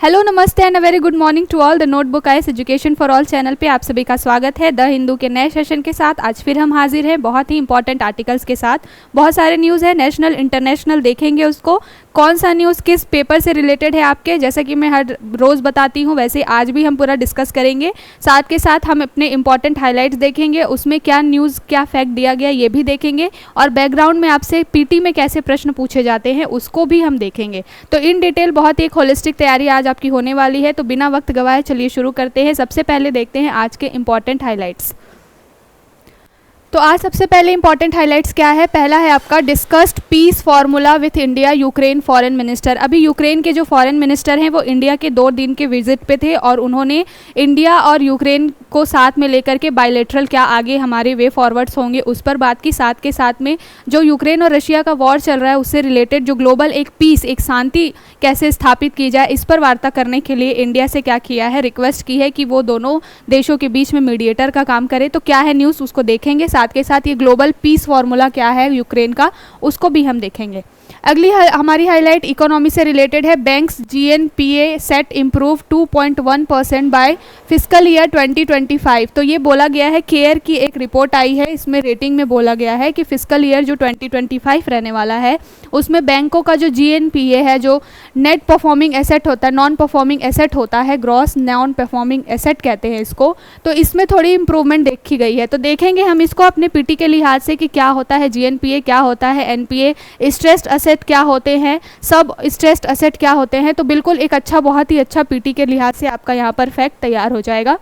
Hello नमस्ते and a very good morning to all. The notebook IAS education for all channel पे आप सभी का स्वागत है। द हिंदू के नए सेशन के साथ आज फिर हम हाजिर हैं बहुत ही इंपॉर्टेंट आर्टिकल्स के साथ। बहुत सारे न्यूज़ है, नेशनल इंटरनेशनल, देखेंगे उसको कौन सा न्यूज़ किस पेपर से रिलेटेड है आपके। जैसा कि मैं हर रोज़ बताती हूँ वैसे आज भी हम पूरा डिस्कस करेंगे। साथ के साथ हम अपने इंपॉर्टेंट हाईलाइट्स देखेंगे, उसमें क्या न्यूज़ क्या फैक्ट दिया गया ये भी देखेंगे, और बैकग्राउंड में आपसे पीटी में कैसे प्रश्न पूछे जाते हैं उसको भी हम देखेंगे। तो इन डिटेल बहुत ही एक होलिस्टिक तैयारी आज आपकी होने वाली है। तो बिना वक्त गवाए चलिए शुरू करते हैं। सबसे पहले देखते हैं आज के इंपॉर्टेंट हाइलाइट्स। तो आज सबसे पहले इंपॉर्टेंट हाइलाइट्स क्या है। पहला है आपका discussed peace formula with India Ukraine foreign minister. अभी यूक्रेन के जो फॉरेन मिनिस्टर हैं वो इंडिया के 2 दिन के विजिट पे थे और उन्होंने इंडिया और यूक्रेन को साथ में लेकर के बायलैटरल क्या आगे हमारे वे फॉरवर्ड्स होंगे उस पर बात की। साथ के साथ में जो यूक्रेन और रशिया का वॉर चल रहा है उससे रिलेटेड जो ग्लोबल एक पीस, एक शांति कैसे स्थापित की जाए इस पर वार्ता करने के लिए इंडिया से क्या किया है, रिक्वेस्ट की है कि वो दोनों देशों के बीच में मीडिएटर का काम करे। तो क्या है न्यूज़ उसको देखेंगे। साथ के साथ ये ग्लोबल पीस फार्मूला क्या है यूक्रेन का उसको भी हम देखेंगे। अगली हमारी हाईलाइट इकोनॉमी से रिलेटेड है। Banks GNPA set improve 2.1% by fiscal year 2025। तो ये बोला गया है, केयर की एक रिपोर्ट आई है, इसमें रेटिंग में बोला गया है कि फिस्कल ईयर जो 2025 रहने वाला है उसमें बैंकों का जो जीएनपीए है, जो नेट परफॉर्मिंग एसेट होता है, नॉन परफॉर्मिंग एसेट होता है, ग्रॉस नॉन परफॉर्मिंग एसेट कहते हैं इसको, तो इसमें थोड़ी इंप्रूवमेंट देखी गई है। तो देखेंगे हम इसको अपने पीटी के लिहाज से कि क्या होता है जीएनपीए, क्या होता है एनपीए, स्ट्रेस्ड असेट क्या होते हैं, सब स्ट्रेस्ड असेट क्या होते हैं। तो बिल्कुल एक अच्छा, बहुत ही अच्छा पीटी के लिहाज से आपका यहाँ पर फैक्ट तैयार हो जाएगा।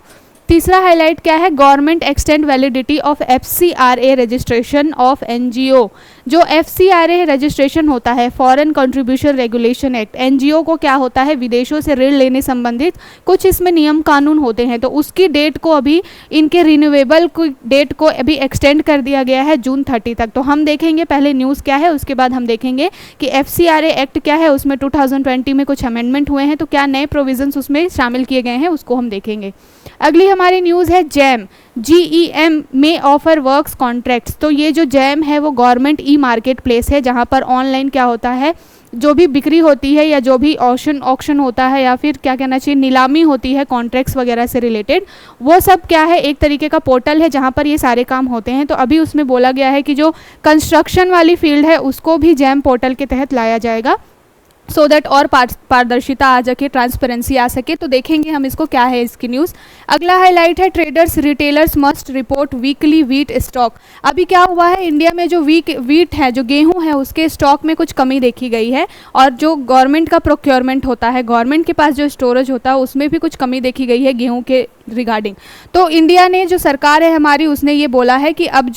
तीसरा हाईलाइट क्या है, government extend validity of FCRA registration of NGO. जो एफसीआरए रजिस्ट्रेशन होता है, foreign contribution regulation act, NGO को क्या होता है विदेशों से ऋण लेने संबंधित कुछ इसमें नियम कानून होते हैं, तो उसकी डेट को अभी इनके रिन्यूएबल डेट को अभी एक्सटेंड कर दिया गया है जून 30 तक। तो हम देखेंगे पहले न्यूज़ क्या है, उसके बाद हम देखेंगे कि एफसीआरए एक्ट क्या है, उसमें 2020 में कुछ अमेंडमेंट हुए हैं तो क्या नए प्रोविजंस उसमें शामिल किए गए हैं उसको हम देखेंगे। अगली हमारी न्यूज़ है जैम, GEM में ऑफर वर्क्स कॉन्ट्रैक्ट्स। तो ये जो जैम है वो गवर्नमेंट ई मार्केट प्लेस है जहाँ पर ऑनलाइन क्या होता है, जो भी बिक्री होती है या जो भी ऑक्शन होता है या फिर क्या कहना चाहिए नीलामी होती है कॉन्ट्रैक्ट्स वगैरह से रिलेटेड, वो सब क्या है एक तरीके का पोर्टल है जहाँ पर ये सारे काम होते हैं। तो अभी उसमें बोला गया है कि जो कंस्ट्रक्शन वाली फील्ड है उसको भी जैम पोर्टल के तहत लाया जाएगा सो दैट और पारदर्शिता आ सके, ट्रांसपेरेंसी आ सके। तो देखेंगे हम इसको क्या है इसकी न्यूज़। अगला हाईलाइट है traders retailers must report weekly wheat stock. अभी क्या हुआ है इंडिया में जो वीट है, जो गेहूं है, उसके स्टॉक में कुछ कमी देखी गई है और जो गवर्नमेंट का प्रोक्योरमेंट होता है, गवर्नमेंट के पास जो स्टोरेज होता है उसमें भी कुछ कमी देखी गई है गेहूँ के रिगार्डिंग। तो इंडिया ने, जो सरकार है हमारी, उसने ये बोला है कि अब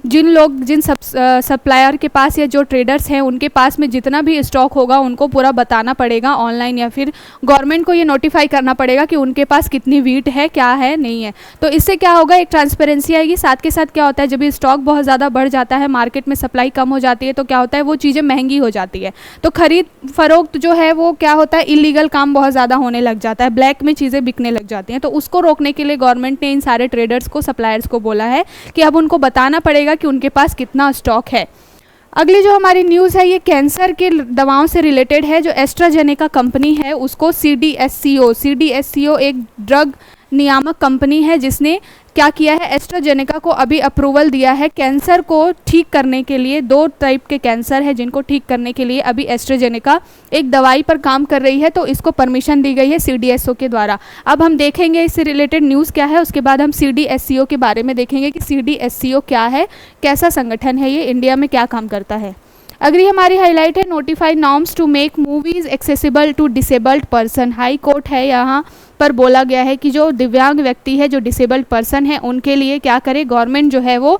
जिन सप्लायर के पास या जो ट्रेडर्स हैं उनके पास में जितना भी स्टॉक होगा उनको पूरा बताना पड़ेगा ऑनलाइन, या फिर गवर्नमेंट को ये नोटिफाई करना पड़ेगा कि उनके पास कितनी वीट है, क्या है, नहीं है। तो इससे क्या होगा, एक ट्रांसपेरेंसी आएगी। साथ के साथ क्या होता है, जब ये स्टॉक बहुत ज़्यादा बढ़ जाता है, मार्केट में सप्लाई कम हो जाती है, तो क्या होता है वो चीज़ें महंगी हो जाती है, तो खरीद फरोख्त जो है वो क्या होता है, इलीगल काम बहुत ज़्यादा होने लग जाता है, ब्लैक में चीज़ें बिकने लग जाती हैं। तो उसको रोकने के लिए गवर्नमेंट ने इन सारे ट्रेडर्स को, सप्लायर्स को बोला है कि अब उनको बताना पड़ेगा कि उनके पास कितना स्टॉक है। अगली जो हमारी न्यूज़ है ये कैंसर के दवाओं से रिलेटेड है। जो एस्ट्राजेनेका कंपनी है उसको CDSCO एक ड्रग नियामक कंपनी है जिसने क्या किया है, एस्ट्राजेनेका को अभी अप्रूवल दिया है कैंसर को ठीक करने के लिए। 2 टाइप के कैंसर है जिनको ठीक करने के लिए अभी एस्ट्राजेनेका एक दवाई पर काम कर रही है, तो इसको परमिशन दी गई है CDSCO के द्वारा। अब हम देखेंगे इससे रिलेटेड न्यूज़ क्या है, उसके बाद हम CDSCO के बारे में देखेंगे कि CDSCO क्या है, कैसा संगठन है ये, इंडिया में क्या काम करता है। अगली हमारी हाईलाइट है notified norms to make movies accessible to disabled person. High court है, यहाँ पर बोला गया है कि जो दिव्यांग व्यक्ति है, जो डिसेबल्ड पर्सन है, उनके लिए क्या करे गवर्नमेंट, जो है वो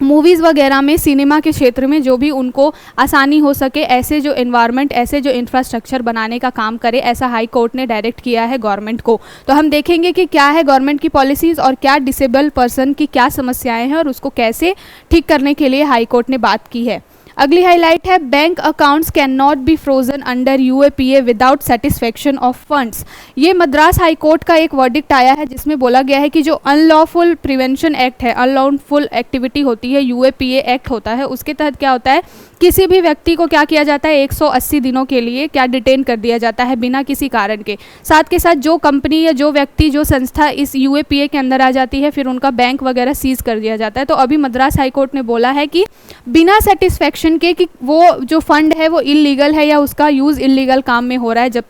मूवीज़ वगैरह में, सिनेमा के क्षेत्र में जो भी उनको आसानी हो सके ऐसे जो एनवायरनमेंट, ऐसे जो इंफ्रास्ट्रक्चर बनाने का काम करे, ऐसा हाई कोर्ट ने डायरेक्ट किया है गवर्नमेंट को। तो हम देखेंगे कि क्या है गवर्नमेंट की पॉलिसीज़ और क्या डिसेबल पर्सन की क्या समस्याएं हैं और उसको कैसे ठीक करने के लिए हाई कोर्ट ने बात की है। अगली हाईलाइट है bank accounts can not be frozen under UAPA without satisfaction of funds. ये मद्रास हाई कोर्ट का एक वर्डिक्ट आया है जिसमें बोला गया है कि जो अनलॉफुल प्रिवेंशन एक्ट है, अनलॉफुल एक्टिविटी होती है, यूएपीए एक्ट होता है, उसके तहत क्या होता है, किसी भी व्यक्ति को क्या किया जाता है, 180 दिनों के लिए क्या डिटेन कर दिया जाता है बिना किसी कारण के। साथ के साथ जो कंपनी या जो व्यक्ति, जो संस्था इस यूएपीए के अंदर आ जाती है, फिर उनका बैंक वगैरह सीज कर दिया जाता है। तो अभी मद्रास हाई कोर्ट ने बोला है कि बिना सेटिस्फेक्शन के कि वो जो फंड है वो इलीगल है या उसका यूज़ इलीगल काम में हो रहा है, जब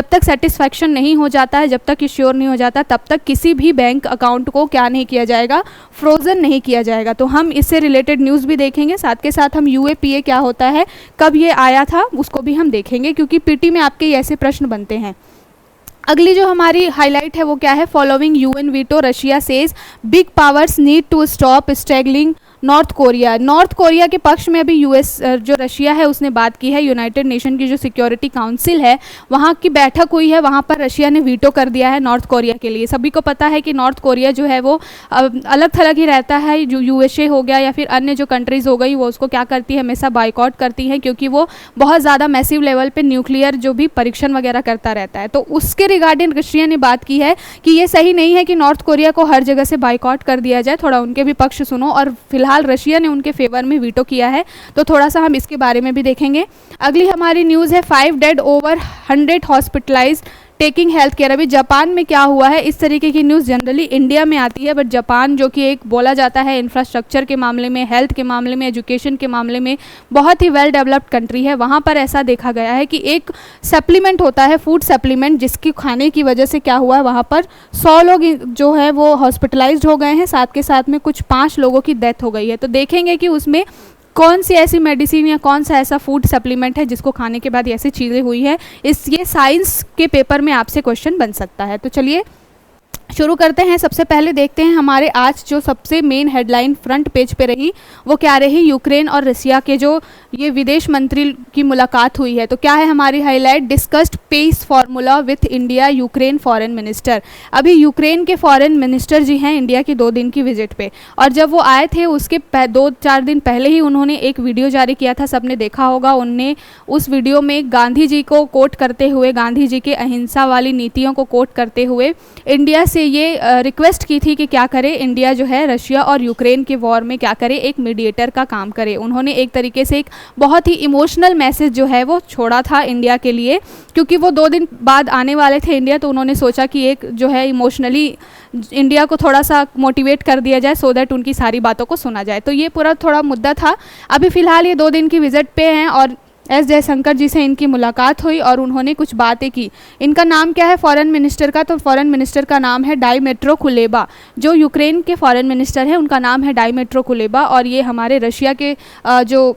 तक सेटिस्फेक्शन नहीं हो जाता है, जब तक श्योर नहीं हो जाता, तब तक किसी भी बैंक अकाउंट को क्या नहीं किया जाएगा, फ्रोजन नहीं किया जाएगा। तो हम इससे रिलेटेड न्यूज़ भी देखेंगे, साथ के साथ हम यूएपीए क्या होता है, कब ये आया था, उसको भी हम देखेंगे, क्योंकि पीटी में आपके ऐसे प्रश्न बनते हैं। अगली जो हमारी हाईलाइट है वो क्या है, following UN veto Russia says big powers need to stop struggling North Korea. North Korea के पक्ष में अभी यूएस जो रशिया है उसने बात की है। यूनाइटेड नेशन की जो सिक्योरिटी काउंसिल है वहाँ की बैठक हुई है, वहाँ पर रशिया ने वीटो कर दिया है नॉर्थ कोरिया के लिए। सभी को पता है कि नॉर्थ कोरिया जो है वो अलग थलग ही रहता है, जो यूएसए हो गया या फिर अन्य जो कंट्रीज़ हो गई वो उसको क्या करती है, हमेशा बाइकआउट करती हैं, क्योंकि वो बहुत ज़्यादा मैसिव लेवल पर न्यूक्लियर जो भी परीक्षण वगैरह करता रहता है। तो उसके रिगार्डिंग रशिया ने बात की है कि ये सही नहीं है कि नॉर्थ कोरिया को हर जगह से बाइकआउट कर दिया जाए, थोड़ा उनके भी पक्ष सुनो। और फिलहाल रशिया ने उनके फेवर में वीटो किया है, तो थोड़ा सा हम इसके बारे में भी देखेंगे। अगली हमारी न्यूज़ है 5 dead over 100 hospitalised taking health care. अभी जापान में क्या हुआ है, इस तरीके की न्यूज़ जनरली इंडिया में आती है, बट जापान जो कि एक बोला जाता है इंफ्रास्ट्रक्चर के मामले में, हेल्थ के मामले में, एजुकेशन के मामले में बहुत ही वेल डेवलप्ड कंट्री है। वहाँ पर ऐसा देखा गया है कि एक सप्लीमेंट होता है, फूड सप्लीमेंट, जिसकी खाने की वजह से क्या हुआ है, वहाँ पर 100 लोग जो है वो हॉस्पिटलाइज्ड हो गए हैं, साथ के साथ में कुछ 5 लोगों की डेथ हो गई है। तो देखेंगे कि उसमें कौन सी ऐसी मेडिसिन या कौन सा ऐसा फूड सप्लीमेंट है जिसको खाने के बाद ऐसी चीज़ें हुई है। ये साइंस के पेपर में आपसे क्वेश्चन बन सकता है। तो चलिए शुरू करते हैं। सबसे पहले देखते हैं हमारे आज जो सबसे मेन हेडलाइन फ्रंट पेज पे रही वो क्या रही, यूक्रेन और रशिया के जो ये विदेश मंत्री की मुलाकात हुई है। तो क्या है हमारी highlight, discussed peace formula with India Ukraine foreign minister. अभी यूक्रेन के फॉरेन मिनिस्टर जी हैं इंडिया की 2 दिन की विजिट पे, और जब वो आए थे उसके 2-4 दिन पहले ही उन्होंने एक वीडियो जारी किया था, सबने देखा होगा। उनने उस वीडियो में गांधी जी को कोट करते हुए, गांधी जी के अहिंसा वाली नीतियों को कोट करते हुए इंडिया से ये रिक्वेस्ट की थी कि क्या करे, इंडिया जो है रशिया और यूक्रेन के वॉर में क्या करे, एक मीडिएटर का काम करे। उन्होंने एक तरीके से एक बहुत ही इमोशनल मैसेज जो है वो छोड़ा था इंडिया के लिए, क्योंकि वो 2 दिन बाद आने वाले थे इंडिया, तो उन्होंने सोचा कि एक जो है इमोशनली इंडिया को थोड़ा सा मोटिवेट कर दिया जाए, सो दैट उनकी सारी बातों को सुना जाए। तो ये पूरा थोड़ा मुद्दा था। अभी फ़िलहाल ये 2 दिन की विजिट पे हैं और एस जयशंकर जी से इनकी मुलाकात हुई और उन्होंने कुछ बातें की। इनका नाम क्या है फॉरेन मिनिस्टर का, तो फॉरेन मिनिस्टर का नाम है डाइमेट्रो कुलेबा। जो यूक्रेन के फॉरेन मिनिस्टर हैं उनका नाम है डाइमेट्रो कुलेबा, और ये हमारे रशिया के जो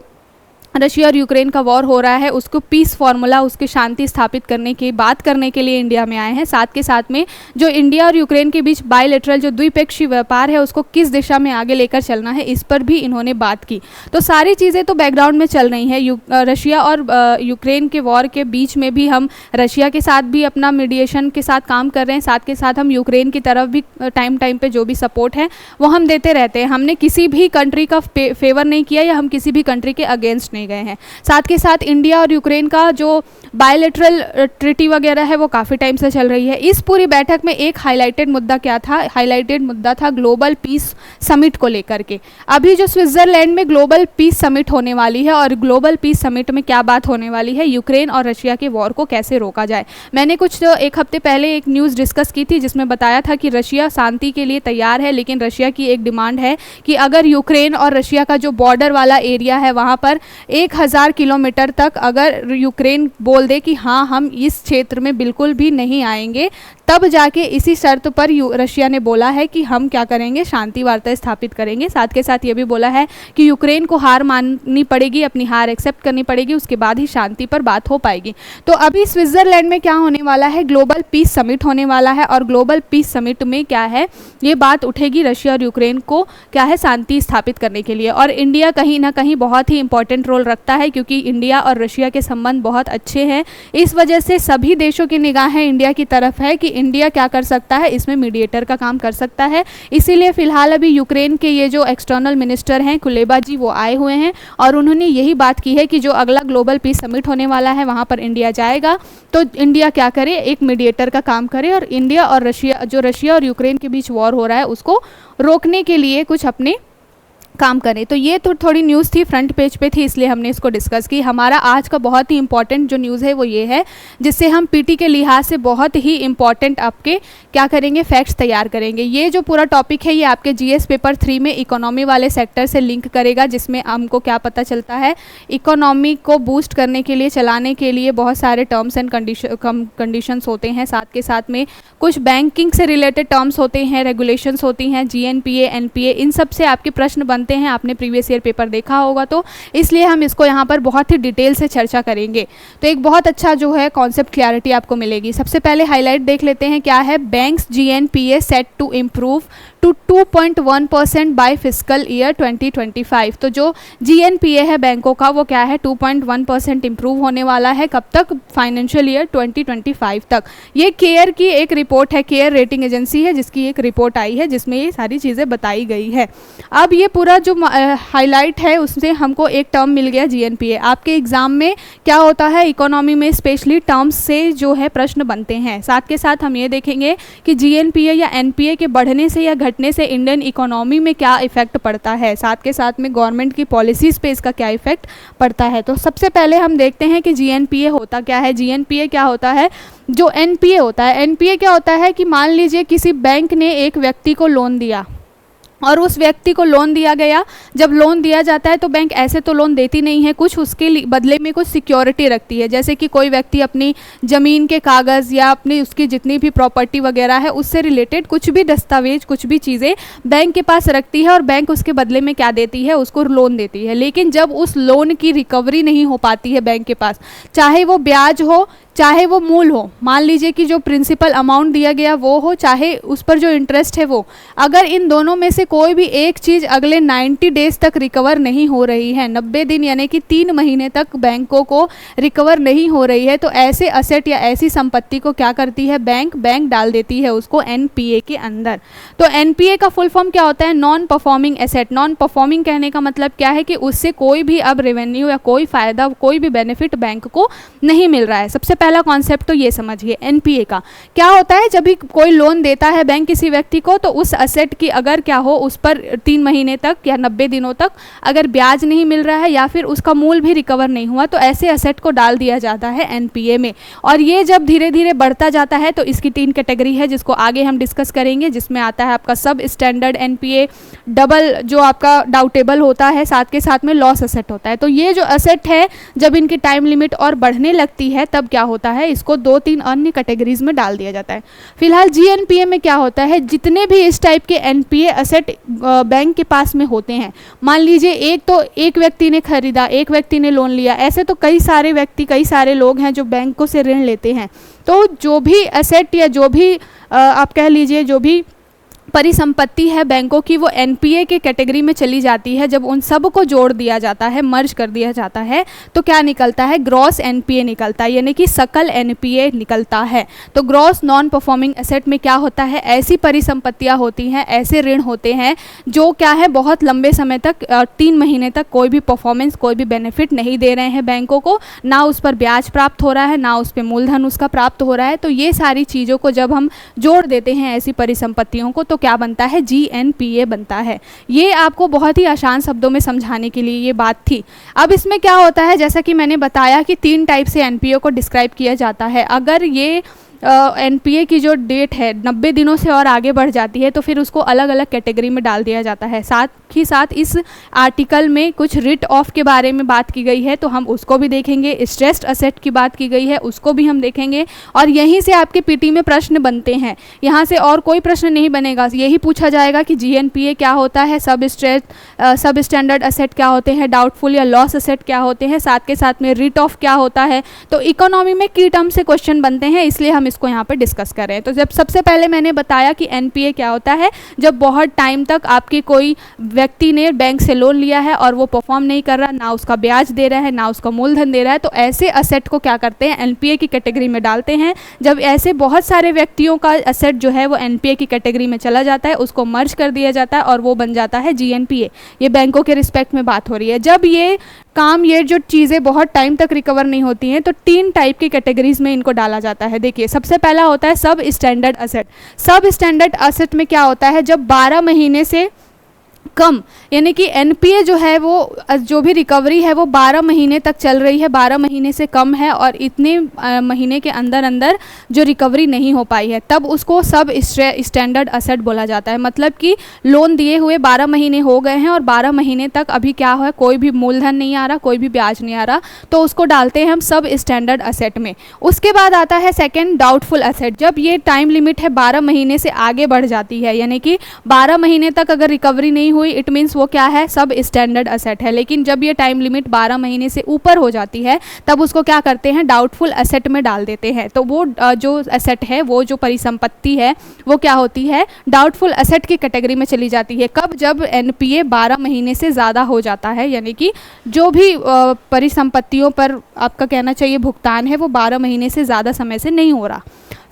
रशिया और यूक्रेन का वॉर हो रहा है उसको पीस फार्मूला, उसकी शांति स्थापित करने की बात करने के लिए इंडिया में आए हैं। साथ के साथ में जो इंडिया और यूक्रेन के बीच बायलैटरल जो द्विपक्षीय व्यापार है उसको किस दिशा में आगे लेकर चलना है, इस पर भी इन्होंने बात की। तो सारी चीज़ें तो बैकग्राउंड में चल रही हैं। रशिया और यूक्रेन के वॉर के बीच में भी हम रशिया के साथ भी अपना मीडिएशन के साथ काम कर रहे हैं, साथ के साथ हम यूक्रेन की तरफ भी टाइम पे जो भी सपोर्ट है वो हम देते रहते हैं। हमने किसी भी कंट्री का फेवर नहीं किया या हम किसी भी कंट्री के अगेंस्ट गए हैं। साथ के साथ इंडिया और यूक्रेन का जो बायलैटरल ट्रीटी वगैरह है वो काफ़ी टाइम से चल रही है। इस पूरी बैठक में एक हाईलाइटेड मुद्दा क्या था, हाईलाइटेड मुद्दा था ग्लोबल पीस समिट को लेकर के। अभी जो स्विट्जरलैंड में ग्लोबल पीस समिट होने वाली है, और ग्लोबल पीस समिट में क्या बात होने वाली है, यूक्रेन और रशिया के वॉर को कैसे रोका जाए। मैंने कुछ 1 हफ्ते पहले एक न्यूज़ डिस्कस की थी जिसमें बताया था कि रशिया शांति के लिए तैयार है, लेकिन रशिया की एक डिमांड है कि अगर यूक्रेन और रशिया का जो बॉर्डर वाला एरिया है वहाँ पर 1000 किलोमीटर तक अगर यूक्रेन बोल दे कि हाँ हम इस क्षेत्र में बिल्कुल भी नहीं आएंगे, तब जाके इसी शर्त पर रशिया ने बोला है कि हम क्या करेंगे, शांति वार्ता स्थापित करेंगे। साथ के साथ ये भी बोला है कि यूक्रेन को हार माननी पड़ेगी, अपनी हार एक्सेप्ट करनी पड़ेगी, उसके बाद ही शांति पर बात हो पाएगी। तो अभी स्विट्जरलैंड में क्या होने वाला है, ग्लोबल पीस समिट होने वाला है, और ग्लोबल पीस समिट में क्या है, ये बात उठेगी रशिया और यूक्रेन को क्या है शांति स्थापित करने के लिए। और इंडिया कहीं ना कहीं बहुत ही इंपॉर्टेंट रोल रखता है, क्योंकि इंडिया और रशिया के संबंध बहुत अच्छे हैं। इस वजह से सभी देशों की निगाहें इंडिया की तरफ है कि इंडिया क्या कर सकता है, इसमें मीडिएटर का काम कर सकता है। इसीलिए फिलहाल अभी यूक्रेन के ये जो एक्सटर्नल मिनिस्टर हैं कुलेबा जी, वो आए हुए हैं और उन्होंने यही बात की है कि जो अगला ग्लोबल पीस समिट होने वाला है वहाँ पर इंडिया जाएगा, तो इंडिया क्या करे, एक मीडिएटर का काम करे और इंडिया और रशिया और यूक्रेन के बीच वॉर हो रहा है उसको रोकने के लिए कुछ अपने काम करें। तो ये तो थोड़ी न्यूज़ थी, फ्रंट पेज पे थी, इसलिए हमने इसको डिस्कस की। हमारा आज का बहुत ही इंपॉर्टेंट जो न्यूज़ है वो ये है, जिससे हम पीटी के लिहाज से बहुत ही इंपॉर्टेंट आपके क्या करेंगे, फैक्ट्स तैयार करेंगे। ये जो पूरा टॉपिक है ये आपके जीएस पेपर 3 में इकोनॉमी वाले सेक्टर से लिंक करेगा, जिसमें हमको क्या पता चलता है, इकोनॉमी को बूस्ट करने के लिए, चलाने के लिए बहुत सारे टर्म्स एंड कंडीशंस होते हैं, साथ के साथ में कुछ बैंकिंग से रिलेटेड टर्म्स होते हैं, रेगुलेशंस होती हैं, जीएनपीए, एनपीए, इन सब से आपके प्रश्न बनते हैं। आपने प्रीवियस ईयर पेपर देखा होगा, तो इसलिए हम इसको यहाँ पर बहुत ही डिटेल से चर्चा करेंगे। तो एक बहुत अच्छा जो है कॉन्सेप्ट क्लैरिटी आपको मिलेगी। सबसे पहले हाईलाइट देख लेते हैं क्या है, banks GNPA set to improve to 2.1% by fiscal year 2025। तो जो जीएनपीए है बैंकों का वो क्या है, 2.1% इम्प्रूव होने वाला है। कब तक, फाइनेंशियल ईयर 2025 तक। ये केयर की एक रिपोर्ट है, केयर रेटिंग एजेंसी है जिसकी एक रिपोर्ट आई है जिसमें ये सारी चीज़ें बताई गई है। अब ये पूरा जो हाईलाइट है उससे हमको एक टर्म मिल गया जीएनपीए। आपके एग्जाम में क्या होता है, इकोनॉमी में स्पेशली टर्म्स से जो है प्रश्न बनते हैं। साथ के साथ हम ये देखेंगे कि जीएनपीए या एनपीए के बढ़ने से या घटने से इंडियन इकोनॉमी में क्या इफेक्ट पड़ता है, साथ के साथ में गवर्नमेंट की पॉलिसीज पे इसका क्या इफेक्ट पड़ता है। तो सबसे पहले हम देखते हैं कि जीएनपीए होता क्या है। जीएनपीए क्या होता है, जो एनपीए होता है, एनपीए क्या होता है कि मान लीजिए किसी बैंक ने एक व्यक्ति को लोन दिया और उस व्यक्ति को लोन दिया गया। जब लोन दिया जाता है तो बैंक ऐसे तो लोन देती नहीं है, कुछ उसके बदले में कुछ सिक्योरिटी रखती है। जैसे कि कोई व्यक्ति अपनी ज़मीन के कागज़ या अपनी उसकी जितनी भी प्रॉपर्टी वगैरह है उससे रिलेटेड कुछ भी दस्तावेज, कुछ भी चीज़ें बैंक के पास रखती है और बैंक उसके बदले में क्या देती है, उसको लोन देती है। लेकिन जब उस लोन की रिकवरी नहीं हो पाती है बैंक के पास, चाहे वो ब्याज हो चाहे वो मूल हो, मान लीजिए कि जो प्रिंसिपल अमाउंट दिया गया वो हो, चाहे उस पर जो इंटरेस्ट है वो, अगर इन दोनों में से कोई भी एक चीज़ अगले 90 डेज तक रिकवर नहीं हो रही है, 90 दिन यानी कि 3 महीने तक बैंकों को रिकवर नहीं हो रही है, तो ऐसे असेट या ऐसी संपत्ति को क्या करती है, बैंक डाल देती है उसको एनपीए के अंदर। तो एनपीए का फुल फॉर्म क्या होता है, non performing asset. Non performing कहने का मतलब क्या है कि उससे कोई भी अब रेवेन्यू या कोई फ़ायदा, कोई भी बेनिफिट बैंक को नहीं मिल रहा है। सबसे पहला कॉन्सेप्ट तो ये समझिए एनपीए का क्या होता है। जब भी कोई लोन देता है बैंक किसी व्यक्ति को, तो उस असेट की अगर क्या हो, उस पर 3 महीने तक या 90 दिनों तक अगर ब्याज नहीं मिल रहा है या फिर उसका मूल भी रिकवर नहीं हुआ, तो ऐसे असेट को डाल दिया जाता है एनपीए में। और ये जब धीरे धीरे बढ़ता जाता है तो इसकी 3 कैटेगरी है जिसको आगे हम डिस्कस करेंगे, जिसमें आता है आपका सब स्टैंडर्ड एनपीए, डबल जो आपका डाउटेबल होता है, साथ के साथ में लॉस असेट होता है। तो ये जो असेट है जब इनकी टाइम लिमिट और बढ़ने लगती है तब क्या होता है, इसको 2-3 अन्य कैटेगरीज में डाल दिया जाता है। फिलहाल जीएनपीए में क्या होता है, जितने भी इस टाइप के एनपीए असेट बैंक के पास में होते हैं, मान लीजिए एक व्यक्ति ने खरीदा, एक व्यक्ति ने लोन लिया, ऐसे तो कई सारे व्यक्ति, कई सारे लोग हैं जो बैंकों से ऋण लेते हैं। तो जो भी असेट या जो भी आप कह लीजिए जो भी परिसंपत्ति है बैंकों की, वो एनपीए के कैटेगरी में चली जाती है। जब उन सब को जोड़ दिया जाता है, मर्ज कर दिया जाता है, तो क्या निकलता है, ग्रॉस एनपीए निकलता है, यानी कि सकल एनपीए निकलता है। तो ग्रॉस नॉन परफॉर्मिंग एसेट में क्या होता है, ऐसी परिसंपत्तियां होती हैं, ऐसे ऋण होते हैं जो क्या है बहुत लंबे समय तक, 3 महीने तक कोई भी परफॉर्मेंस, कोई भी बेनिफिट नहीं दे रहे हैं बैंकों को, ना उस पर ब्याज प्राप्त हो रहा है, ना उस पर मूलधन उसका प्राप्त हो रहा है। तो ये सारी चीज़ों को जब हम जोड़ देते हैं ऐसी परिसंपत्तियों को, तो क्या बनता है, जीएनपीए बनता है। ये आपको बहुत ही आसान शब्दों में समझाने के लिए ये बात थी। अब इसमें क्या होता है, जैसा कि मैंने बताया कि 3 टाइप से एनपीए को डिस्क्राइब किया जाता है। अगर ये एनपीए की जो डेट है 90 दिनों से और आगे बढ़ जाती है तो फिर उसको अलग अलग कैटेगरी में डाल दिया जाता है। साथ ही साथ इस आर्टिकल में कुछ रिट ऑफ के बारे में बात की गई है, तो हम उसको भी देखेंगे। स्ट्रेस्ड असेट की बात की गई है, उसको भी हम देखेंगे। और यहीं से आपके पीटी में प्रश्न बनते हैं, यहाँ से और कोई प्रश्न नहीं बनेगा। यही पूछा जाएगा कि जीएनपीए क्या होता है, सब स्टैंडर्ड असेट क्या होते हैं, डाउटफुल या लॉस असेट क्या होते हैं, साथ के साथ में रिट ऑफ क्या होता है। तो इकोनॉमी में की टर्म से क्वेश्चन बनते हैं, इसलिए हम इसको यहाँ पर डिस्कस कर रहे हैं। तो जब सबसे पहले मैंने बताया कि एनपीए क्या होता है, जब बहुत टाइम तक आपकी कोई व्यक्ति ने बैंक से लोन लिया है और वो परफॉर्म नहीं कर रहा, ना उसका ब्याज दे रहा है ना उसका मूलधन दे रहा है, तो ऐसे असेट को क्या करते हैं, एनपीए की कैटेगरी में डालते हैं। जब ऐसे बहुत सारे व्यक्तियों का असेट जो है वो एनपीए की कैटेगरी में चला जाता है, उसको मर्ज कर दिया जाता है और वो बन जाता है जीएनपीए। ये बैंकों के रिस्पेक्ट में बात हो रही है। जब ये जो चीज़ें बहुत टाइम तक रिकवर नहीं होती हैं, तो 3 टाइप की कैटेगरीज में इनको डाला जाता है। देखिए, सबसे पहला होता है सब स्टैंडर्ड असेट। सब स्टैंडर्ड असेट में क्या होता है, जब 12 महीने से कम, यानी कि एनपीए जो है वो जो भी रिकवरी है वो 12 महीने तक चल रही है, 12 महीने से कम है और इतने महीने के अंदर अंदर जो रिकवरी नहीं हो पाई है, तब उसको सब स्टैंडर्ड असेट बोला जाता है। मतलब कि लोन दिए हुए 12 महीने हो गए हैं और 12 महीने तक अभी क्या है, कोई भी मूलधन नहीं आ रहा, कोई भी ब्याज नहीं आ रहा, तो उसको डालते हैं हम सब स्टैंडर्ड असेट में। उसके बाद आता है सेकेंड डाउटफुल असेट। जब ये टाइम लिमिट है 12 महीने से आगे बढ़ जाती है, यानी कि 12 महीने तक अगर रिकवरी नहीं हुई, इट मीन्स वो क्या है, सब स्टैंडर्ड असेट है। लेकिन जब ये टाइम लिमिट 12 महीने से ऊपर हो जाती है, तब उसको क्या करते हैं, डाउटफुल असेट में डाल देते हैं। तो वो जो असेट है, वो जो परिसंपत्ति है, वो क्या होती है, डाउटफुल असेट की कैटेगरी में चली जाती है। कब, जब एनपीए 12 महीने से ज़्यादा हो जाता है, यानी कि जो भी परिसंपत्तियों पर आपका कहना चाहिए भुगतान है, वो 12 महीने से ज़्यादा समय से नहीं हो रहा।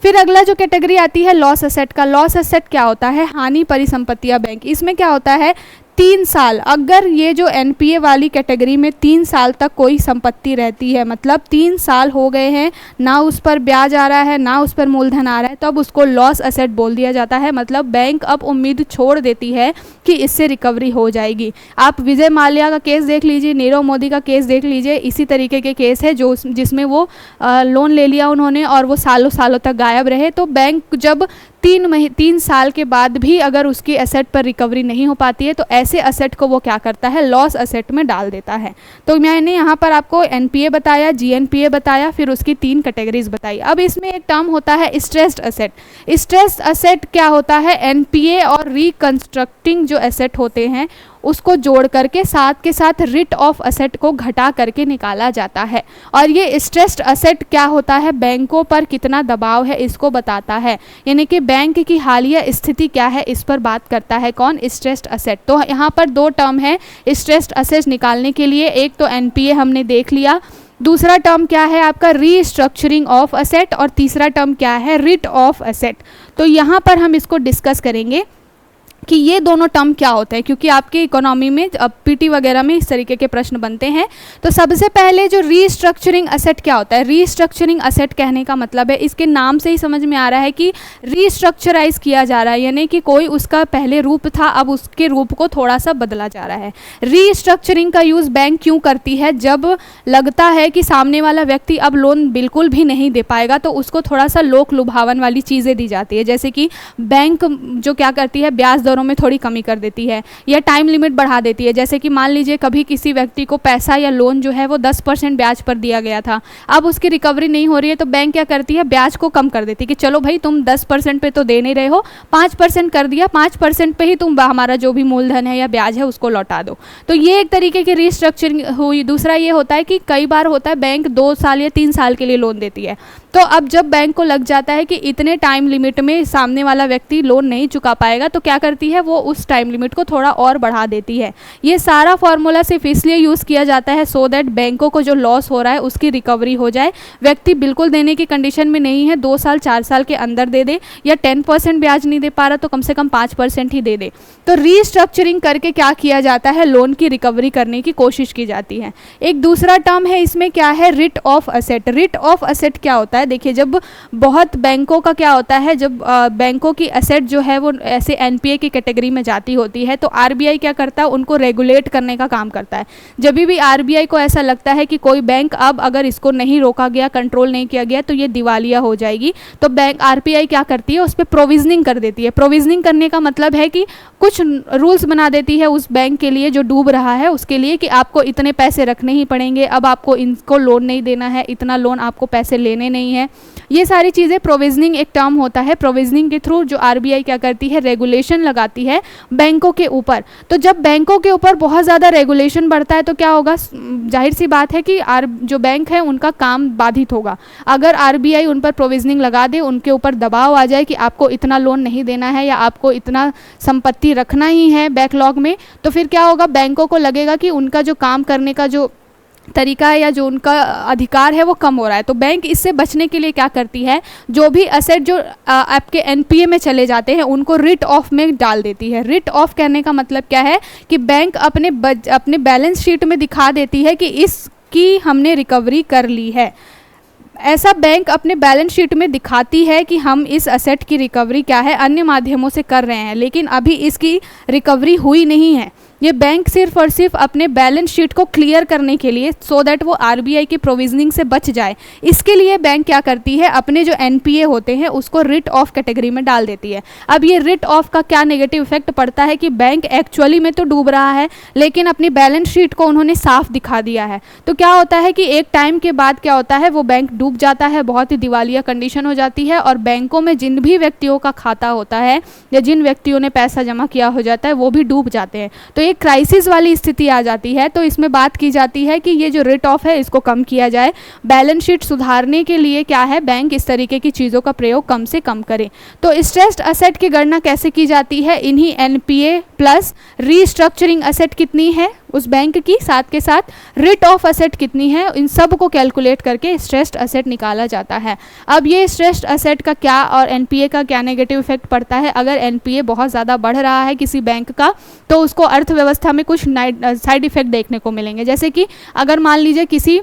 फिर अगला जो कैटेगरी आती है लॉस असेट का। लॉस असेट क्या होता है, हानि परिसंपत्तियां बैंक। इसमें क्या होता है, 3 साल, अगर ये जो एनपीए वाली कैटेगरी में 3 साल तक कोई संपत्ति रहती है, मतलब 3 साल हो गए हैं, ना उस पर ब्याज आ रहा है ना उस पर मूलधन आ रहा है, तब उसको लॉस असेट बोल दिया जाता है। मतलब बैंक अब उम्मीद छोड़ देती है कि इससे रिकवरी हो जाएगी। आप विजय माल्या का केस देख लीजिए, नीरव मोदी का केस देख लीजिए, इसी तरीके के केस है जिसमें वो लोन ले लिया उन्होंने और वो सालों सालों तक गायब रहे। तो बैंक जब 3 साल के बाद भी अगर उसकी एसेट पर रिकवरी नहीं हो पाती है, तो ऐसे असेट को वो क्या करता है, लॉस असेट में डाल देता है। तो मैंने यहाँ पर आपको एनपीए बताया, जीएनपीए बताया, फिर उसकी 3 कैटेगरीज बताई। अब इसमें एक टर्म होता है स्ट्रेस्ड असेट। स्ट्रेस्ड असेट क्या होता है, एनपीए और रिकंस्ट्रक्टिंग जो एसेट होते हैं उसको जोड़ करके साथ के साथ रिट ऑफ असेट को घटा करके निकाला जाता है। और ये स्ट्रेस्ड असेट क्या होता है, बैंकों पर कितना दबाव है इसको बताता है, यानी कि बैंक की हालिया स्थिति क्या है इस पर बात करता है कौन, स्ट्रेस्ड असेट। तो यहाँ पर 2 टर्म है स्ट्रेस्ड असेट निकालने के लिए। एक तो एनपीए हमने देख लिया, दूसरा टर्म क्या है आपका रीस्ट्रक्चरिंग ऑफ असेट, और तीसरा टर्म क्या है, रिट ऑफ असेट। तो यहाँ पर हम इसको डिस्कस करेंगे कि ये दोनों टर्म क्या होते हैं, क्योंकि आपके इकोनॉमी में पीटी वगैरह में इस तरीके के प्रश्न बनते हैं। तो सबसे पहले जो रीस्ट्रक्चरिंग असेट क्या होता है, रीस्ट्रक्चरिंग असेट कहने का मतलब है, इसके नाम से ही समझ में आ रहा है कि रीस्ट्रक्चराइज किया जा रहा है, यानी कि कोई उसका पहले रूप था अब उसके रूप को थोड़ा सा बदला जा रहा है। रीस्ट्रक्चरिंग का यूज़ बैंक क्यों करती है, जब लगता है कि सामने वाला व्यक्ति अब लोन बिल्कुल भी नहीं दे पाएगा, तो उसको थोड़ा सा लोक लुभावन वाली चीज़ें दी जाती है। जैसे कि बैंक जो क्या करती है, ब्याज दरों में थोड़ी कमी कर देती है या टाइम लिमिट बढ़ा देती है। जैसे कि मान लीजिए कभी किसी व्यक्ति को पैसा या लोन जो है वो 10% ब्याज पर दिया गया था, अब उसकी रिकवरी नहीं हो रही है, तो बैंक क्या करती है, ब्याज को कम कर देती है कि चलो भाई तुम 10% पे तो दे नहीं रहे हो, 5% कर दिया, 5% पे ही तुम हमारा जो भी मूलधन है या ब्याज है उसको लौटा दो। तो ये एक तरीके की रिस्ट्रक्चरिंग हुई। दूसरा ये होता है कि कई बार होता है बैंक 2 साल या 3 साल के लिए लोन देती है, तो अब जब बैंक को लग जाता है कि इतने टाइम लिमिट में सामने वाला व्यक्ति लोन नहीं चुका पाएगा, तो क्या करती है, वो उस टाइम लिमिट को थोड़ा और बढ़ा देती है। ये सारा फॉर्मूला सिर्फ इसलिए यूज़ किया जाता है सो दैट बैंकों को जो लॉस हो रहा है उसकी रिकवरी हो जाए। व्यक्ति बिल्कुल देने की कंडीशन में नहीं है, 2 साल 4 साल के अंदर दे दे, या 10% ब्याज नहीं दे पा रहा तो कम से कम 5% ही दे दे। तो रीस्ट्रक्चरिंग करके क्या किया जाता है, लोन की रिकवरी करने की कोशिश की जाती है। एक दूसरा टर्म है इसमें क्या है, writ of asset. Writ of asset क्या होता है, देखिए जब बहुत बैंकों का क्या होता है, जब बैंकों की असेट जो है वो ऐसे एनपीए की कैटेगरी में जाती होती है, तो आरबीआई क्या करता है, उनको रेगुलेट करने का काम करता है। जब भी आरबीआई को ऐसा लगता है कि कोई बैंक अब अगर इसको नहीं रोका गया, कंट्रोल नहीं किया गया, तो ये दिवालिया हो जाएगी, तो बैंक आरबीआई क्या करती है, उस पर प्रोविजनिंग कर देती है। प्रोविजनिंग करने का मतलब है कि कुछ रूल्स बना देती है उस बैंक के लिए जो डूब रहा है उसके लिए, कि आपको इतने पैसे रखने ही पड़ेंगे, अब आपको इनको लोन नहीं देना है, इतना लोन आपको पैसे लेने नहीं है। ये सारी चीज़ें प्रोविजनिंग एक टर्म होता है। प्रोविजनिंग के थ्रू जो आरबीआई क्या करती है, रेगुलेशन लगाती है बैंकों के ऊपर। तो जब बैंकों के ऊपर बहुत ज़्यादा रेगुलेशन बढ़ता है तो क्या होगा, जाहिर सी बात है कि जो बैंक है उनका काम बाधित होगा। अगर आरबीआई उन पर प्रोविजनिंग लगा दे, उनके ऊपर दबाव आ जाए कि आपको इतना लोन नहीं देना है या आपको इतना संपत्ति रखना ही है बैकलॉग में, तो फिर क्या होगा, बैंकों को लगेगा कि उनका जो काम करने का जो तरीका है या जो उनका अधिकार है वो कम हो रहा है। तो बैंक इससे बचने के लिए क्या करती है, जो भी असेट जो आपके एनपीए में चले जाते हैं उनको रिट ऑफ में डाल देती है। रिट ऑफ कहने का मतलब क्या है कि बैंक अपने बैलेंस शीट में दिखा देती है कि इसकी हमने रिकवरी कर ली है। ऐसा बैंक अपने बैलेंस शीट में दिखाती है कि हम इस असेट की रिकवरी क्या है अन्य माध्यमों से कर रहे हैं, लेकिन अभी इसकी रिकवरी हुई नहीं है। ये बैंक सिर्फ और सिर्फ अपने बैलेंस शीट को क्लियर करने के लिए, सो दैट वो आरबीआई की प्रोविजनिंग से बच जाए, इसके लिए बैंक क्या करती है, अपने जो एनपीए होते हैं उसको रिट ऑफ कैटेगरी में डाल देती है। अब ये रिट ऑफ का क्या नेगेटिव इफेक्ट पड़ता है कि बैंक एक्चुअली में तो डूब रहा है लेकिन अपनी बैलेंस शीट को उन्होंने साफ दिखा दिया है। तो क्या होता है कि एक टाइम के बाद क्या होता है, वो बैंक डूब जाता है, बहुत ही दिवालिया कंडीशन हो जाती है और बैंकों में जिन भी व्यक्तियों का खाता होता है या जिन व्यक्तियों ने पैसा जमा किया हो जाता है वो भी डूब जाते हैं। तो एक क्राइसिस वाली स्थिति आ जाती है। तो इसमें बात की जाती है कि ये जो रिट ऑफ है इसको कम किया जाए। बैलेंस शीट सुधारने के लिए क्या है, बैंक इस तरीके की चीज़ों का प्रयोग कम से कम करे। तो स्ट्रेस्ड असेट की गणना कैसे की जाती है, इन्हीं एनपीए प्लस रीस्ट्रक्चरिंग असेट कितनी है उस बैंक की, साथ के साथ रिट ऑफ असेट कितनी है, इन सब को कैलकुलेट करके स्ट्रेस्ड असेट निकाला जाता है। अब ये स्ट्रेस्ड असेट का क्या और एनपीए का क्या नेगेटिव इफेक्ट पड़ता है, अगर एनपीए बहुत ज़्यादा बढ़ रहा है किसी बैंक का तो उसको अर्थव्यवस्था में कुछ साइड इफेक्ट देखने को मिलेंगे। जैसे कि अगर मान लीजिए किसी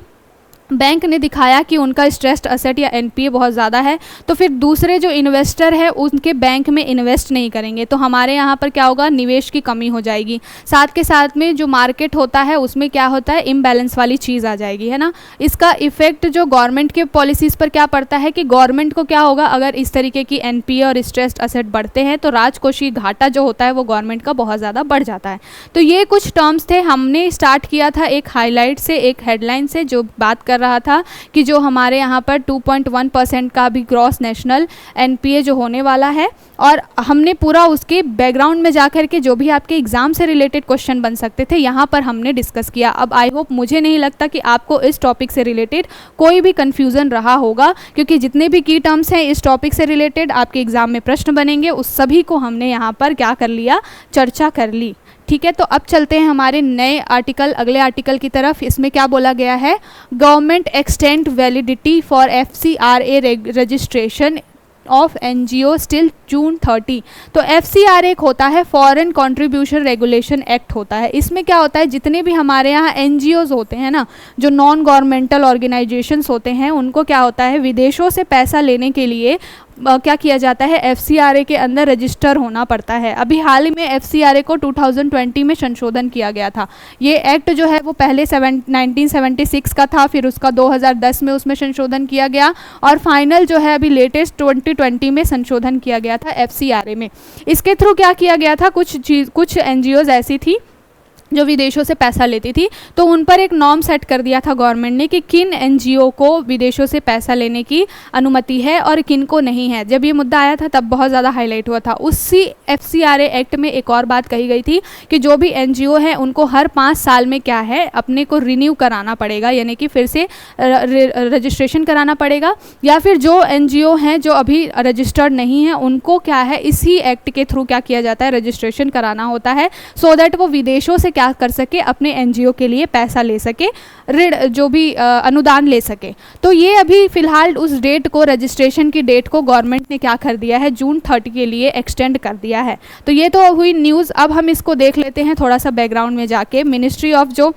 बैंक ने दिखाया कि उनका स्ट्रेस्ड असेट या एनपीए बहुत ज़्यादा है, तो फिर दूसरे जो इन्वेस्टर है उनके बैंक में इन्वेस्ट नहीं करेंगे, तो हमारे यहाँ पर क्या होगा, निवेश की कमी हो जाएगी। साथ के साथ में जो मार्केट होता है उसमें क्या होता है, इम्बैलेंस वाली चीज़ आ जाएगी, है ना। इसका इफेक्ट जो गवर्नमेंट के पॉलिसीज़ पर क्या पड़ता है कि गवर्नमेंट को क्या होगा, अगर इस तरीके की एनपीए और स्ट्रेस्ड असेट बढ़ते हैं तो राजकोषीय घाटा जो होता है वो गवर्नमेंट का बहुत ज़्यादा बढ़ जाता है। तो ये कुछ टर्म्स थे, हमने स्टार्ट किया था एक हाईलाइट से, एक हेडलाइन से, जो बात कर रहा था कि जो हमारे यहाँ पर 2.1% का भी ग्रॉस नेशनल एनपीए जो होने वाला है, और हमने पूरा उसके बैकग्राउंड में जाकर के जो भी आपके एग्जाम से रिलेटेड क्वेश्चन बन सकते थे यहाँ पर हमने डिस्कस किया। अब आई होप, मुझे नहीं लगता कि आपको इस टॉपिक से रिलेटेड कोई भी कन्फ्यूज़न रहा होगा, क्योंकि जितने भी की टर्म्स हैं इस टॉपिक से रिलेटेड आपके एग्जाम में प्रश्न बनेंगे उस सभी को हमने यहाँ पर क्या कर लिया, चर्चा कर ली। ठीक है, तो अब चलते हैं हमारे नए आर्टिकल, अगले आर्टिकल की तरफ। इसमें क्या बोला गया है, government extend validity for FCRA registration of NGO still June 30। तो एफसीआरए एक होता है फॉरेन कंट्रीब्यूशन रेगुलेशन एक्ट होता है। इसमें क्या होता है, जितने भी हमारे यहाँ एनजीओज होते हैं ना, जो नॉन गवर्नमेंटल ऑर्गेनाइजेशंस होते हैं, उनको क्या होता है, विदेशों से पैसा लेने के लिए क्या किया जाता है, एफसीआरए के अंदर रजिस्टर होना पड़ता है। अभी हाल ही में एफसीआरए को 2020 में संशोधन किया गया था। ये एक्ट जो है वो पहले 1976 का था, फिर उसका 2010 में उसमें संशोधन किया गया और फाइनल जो है अभी लेटेस्ट 2020 में संशोधन किया गया था एफसीआरए में। इसके थ्रू क्या किया गया था, कुछ एनजीओज ऐसी थी जो विदेशों से पैसा लेती थी, तो उन पर एक नॉर्म सेट कर दिया था गवर्नमेंट ने कि किन एनजीओ को विदेशों से पैसा लेने की अनुमति है और किन को नहीं है। जब ये मुद्दा आया था तब बहुत ज़्यादा हाईलाइट हुआ था। उसी एफसीआरए एक्ट में एक और बात कही गई थी कि जो भी एनजीओ है उनको हर 5 साल में क्या है, अपने को रिन्यू कराना पड़ेगा, यानी कि फिर से रजिस्ट्रेशन कराना पड़ेगा, या फिर जो एनजीओ हैं जो अभी रजिस्टर्ड नहीं है उनको क्या है, इसी एक्ट के थ्रू क्या किया जाता है, रजिस्ट्रेशन कराना होता है, सो दैट वो विदेशों से क्या कर सके, अपने एनजीओ के लिए पैसा ले सके, ऋण जो भी अनुदान ले सके। तो ये अभी फिलहाल उस डेट को, रजिस्ट्रेशन की डेट को गवर्नमेंट ने क्या कर दिया है, जून 30 के लिए एक्सटेंड कर दिया है। तो ये तो हुई न्यूज़। अब हम इसको देख लेते हैं थोड़ा सा बैकग्राउंड में जाके। मिनिस्ट्री ऑफ जो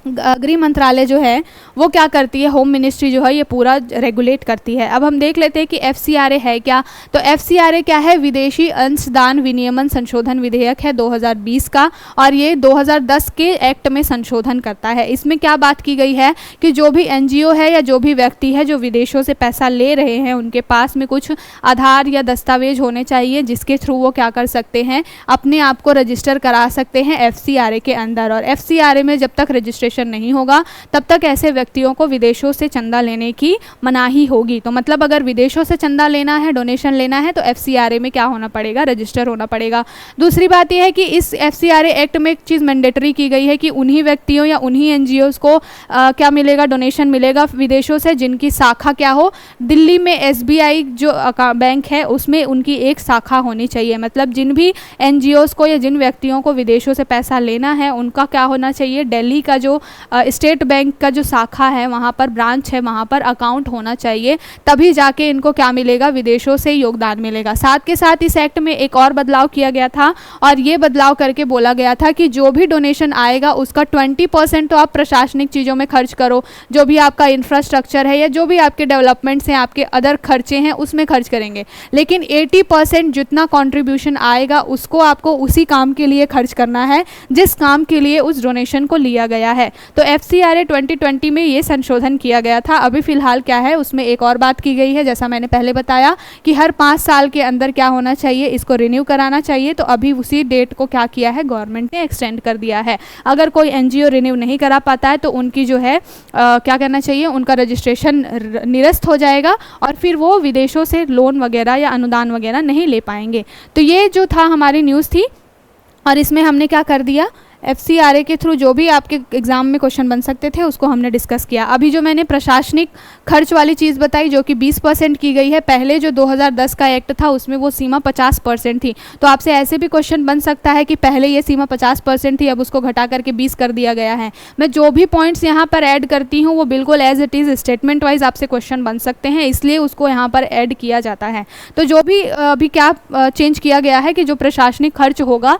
गृह मंत्रालय जो है वो क्या करती है, होम मिनिस्ट्री जो है ये पूरा रेगुलेट करती है। अब हम देख लेते हैं कि एफसीआरए है क्या। तो एफसीआरए क्या है, विदेशी अंशदान विनियमन संशोधन विधेयक है 2020 का, और ये 2010 के एक्ट में संशोधन करता है। इसमें क्या बात की गई है कि जो भी एनजीओ है या जो भी व्यक्ति है जो विदेशों से पैसा ले रहे हैं, उनके पास में कुछ आधार या दस्तावेज होने चाहिए जिसके थ्रू वो क्या कर सकते हैं, अपने आप को रजिस्टर करा सकते हैं एफसीआरए के अंदर। और एफसीआरए में जब तक रजिस्ट्रेशन रजिस्ट्रेशन नहीं होगा तब तक ऐसे व्यक्तियों को विदेशों से चंदा लेने की मनाही होगी। तो मतलब अगर विदेशों से चंदा लेना है, डोनेशन लेना है, तो FCRA में क्या होना पड़ेगा, रजिस्टर होना पड़ेगा। दूसरी बात यह है कि इस FCRA एक्ट में एक चीज़ मैंडेटरी की गई है कि उन्हीं व्यक्तियों या उन्हीं NGOs को क्या मिलेगा, डोनेशन मिलेगा विदेशों से जिनकी शाखा क्या हो, दिल्ली में SBI जो बैंक है उसमें उनकी एक शाखा होनी चाहिए। मतलब जिन भी NGOs को या जिन व्यक्तियों को विदेशों से पैसा लेना है उनका क्या होना चाहिए, दिल्ली का जो स्टेट बैंक का जो शाखा है वहाँ पर, ब्रांच है, वहाँ पर अकाउंट होना चाहिए, तभी जाके इनको क्या मिलेगा, विदेशों से योगदान मिलेगा। साथ के साथ इस एक्ट में एक और बदलाव किया गया था और ये बदलाव करके बोला गया था कि जो भी डोनेशन आएगा उसका 20% तो आप प्रशासनिक चीज़ों में खर्च करो, जो भी आपका इंफ्रास्ट्रक्चर है या जो भी आपके डेवलपमेंट्स हैं, आपके अदर खर्चे हैं उसमें खर्च करेंगे, लेकिन 80% जितना कंट्रीब्यूशन आएगा उसको आपको उसी काम के लिए खर्च करना है जिस काम के लिए उस डोनेशन को लिया गया है। तो FCRA 2020 में ये संशोधन किया गया था। अभी फिलहाल क्या है उसमें एक और बात की गई है, जैसा मैंने पहले बताया कि हर 5 साल के अंदर क्या होना चाहिए, इसको रिन्यू कराना चाहिए। तो अभी उसी डेट को क्या किया है, गवर्नमेंट ने एक्सटेंड कर दिया है। अगर कोई NGO रिन्यू नहीं करा पाता है तो उनकी जो है क्या करना चाहिए, उनका रजिस्ट्रेशन निरस्त हो जाएगा और फिर वो विदेशों से लोन वगैरह या अनुदान वगैरह नहीं ले पाएंगे। तो ये जो था हमारी न्यूज़ थी और इसमें हमने क्या कर दिया, FCRA के थ्रू जो भी आपके एग्ज़ाम में क्वेश्चन बन सकते थे उसको हमने डिस्कस किया। अभी जो मैंने प्रशासनिक खर्च वाली चीज़ बताई जो कि 20% की गई है, पहले जो 2010 का एक्ट था उसमें वो सीमा 50% थी। तो आपसे ऐसे भी क्वेश्चन बन सकता है कि पहले ये सीमा 50% थी, अब उसको घटा करके 20 कर दिया गया है। मैं जो भी पॉइंट्स यहाँ पर ऐड करती हूँ वो बिल्कुल as it is statement wise आपसे क्वेश्चन बन सकते हैं, इसलिए उसको यहाँ पर ऐड किया जाता है। तो जो भी अभी क्या चेंज किया गया है कि जो प्रशासनिक खर्च होगा,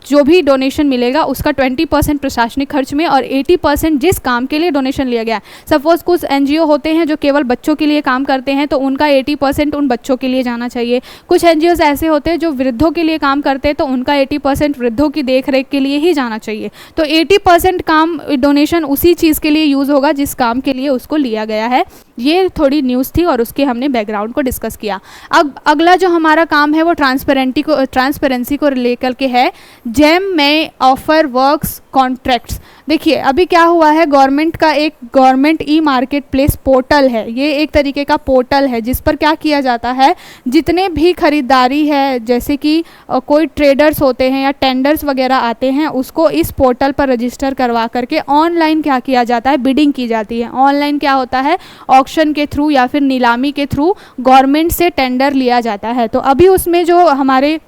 जो भी डोनेशन मिलेगा उसका 20% प्रशासनिक खर्च में और 80% जिस काम के लिए डोनेशन लिया गया है। सपोज कुछ NGO होते हैं जो केवल बच्चों के लिए काम करते हैं तो उनका 80% उन बच्चों के लिए जाना चाहिए। कुछ NGOs ऐसे होते हैं जो वृद्धों के लिए काम करते हैं तो उनका 80% वृद्धों की देखरेख के लिए ही जाना चाहिए। तो 80% काम डोनेशन उसी चीज़ के लिए यूज़ होगा जिस काम के लिए उसको लिया गया है। ये थोड़ी न्यूज़ थी और उसके हमने बैकग्राउंड को डिस्कस किया। अब अगला जो हमारा काम है वो ट्रांसपेरेंसी को लेकर के है। जेम में ऑफर वर्क्स कॉन्ट्रैक्ट्स। देखिए अभी क्या हुआ है, गवर्नमेंट का एक गवर्नमेंट मार्केट प्लेस पोर्टल है। ये एक तरीके का पोर्टल है जिस पर क्या किया जाता है, जितने भी खरीदारी है, जैसे कि कोई ट्रेडर्स होते हैं या टेंडर्स वगैरह आते हैं, उसको इस पोर्टल पर रजिस्टर करवा करके ऑनलाइन क्या किया जाता है, बिडिंग की जाती है। ऑनलाइन क्या होता है, ऑक्शन के थ्रू या फिर नीलामी के थ्रू गवर्नमेंट से टेंडर लिया जाता है। तो अभी उसमें जो हमारे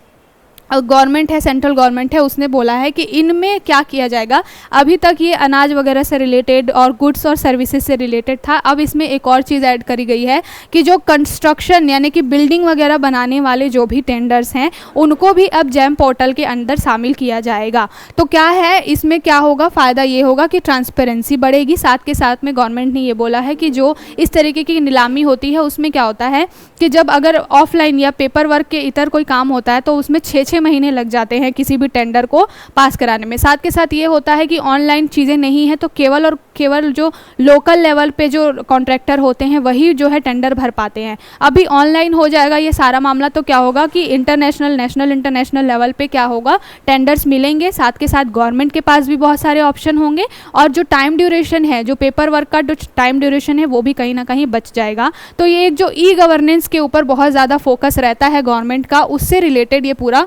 गवर्नमेंट है, सेंट्रल गवर्नमेंट है, उसने बोला है कि इनमें क्या किया जाएगा। अभी तक ये अनाज वगैरह से रिलेटेड और गुड्स और सर्विसेज से रिलेटेड था। अब इसमें एक और चीज़ ऐड करी गई है कि जो कंस्ट्रक्शन यानी कि बिल्डिंग वगैरह बनाने वाले जो भी टेंडर्स हैं उनको भी अब जेम पोर्टल के अंदर शामिल किया जाएगा। तो क्या है इसमें, क्या होगा, फ़ायदा ये होगा कि ट्रांसपेरेंसी बढ़ेगी। साथ के साथ में गवर्नमेंट ने ये बोला है कि जो इस तरीके की नीलामी होती है उसमें क्या होता है कि जब अगर ऑफलाइन या पेपर वर्क के इतर कोई काम होता है तो उसमें 6 महीने लग जाते हैं किसी भी टेंडर को पास कराने में। साथ के साथ ये होता है कि ऑनलाइन चीज़ें नहीं है तो केवल और केवल जो लोकल लेवल पे जो कॉन्ट्रैक्टर होते हैं वही जो है टेंडर भर पाते हैं। अभी ऑनलाइन हो जाएगा ये सारा मामला, तो क्या होगा कि नेशनल इंटरनेशनल लेवल पे क्या होगा, टेंडर्स मिलेंगे। साथ के साथ गवर्नमेंट के पास भी बहुत सारे ऑप्शन होंगे और जो टाइम ड्यूरेशन है, जो पेपर वर्क का जो टाइम ड्यूरेशन है वो भी कहीं ना कहीं बच जाएगा। तो ये एक जो गवर्नेंस के ऊपर बहुत ज़्यादा फोकस रहता है गवर्नमेंट का, उससे रिलेटेड ये पूरा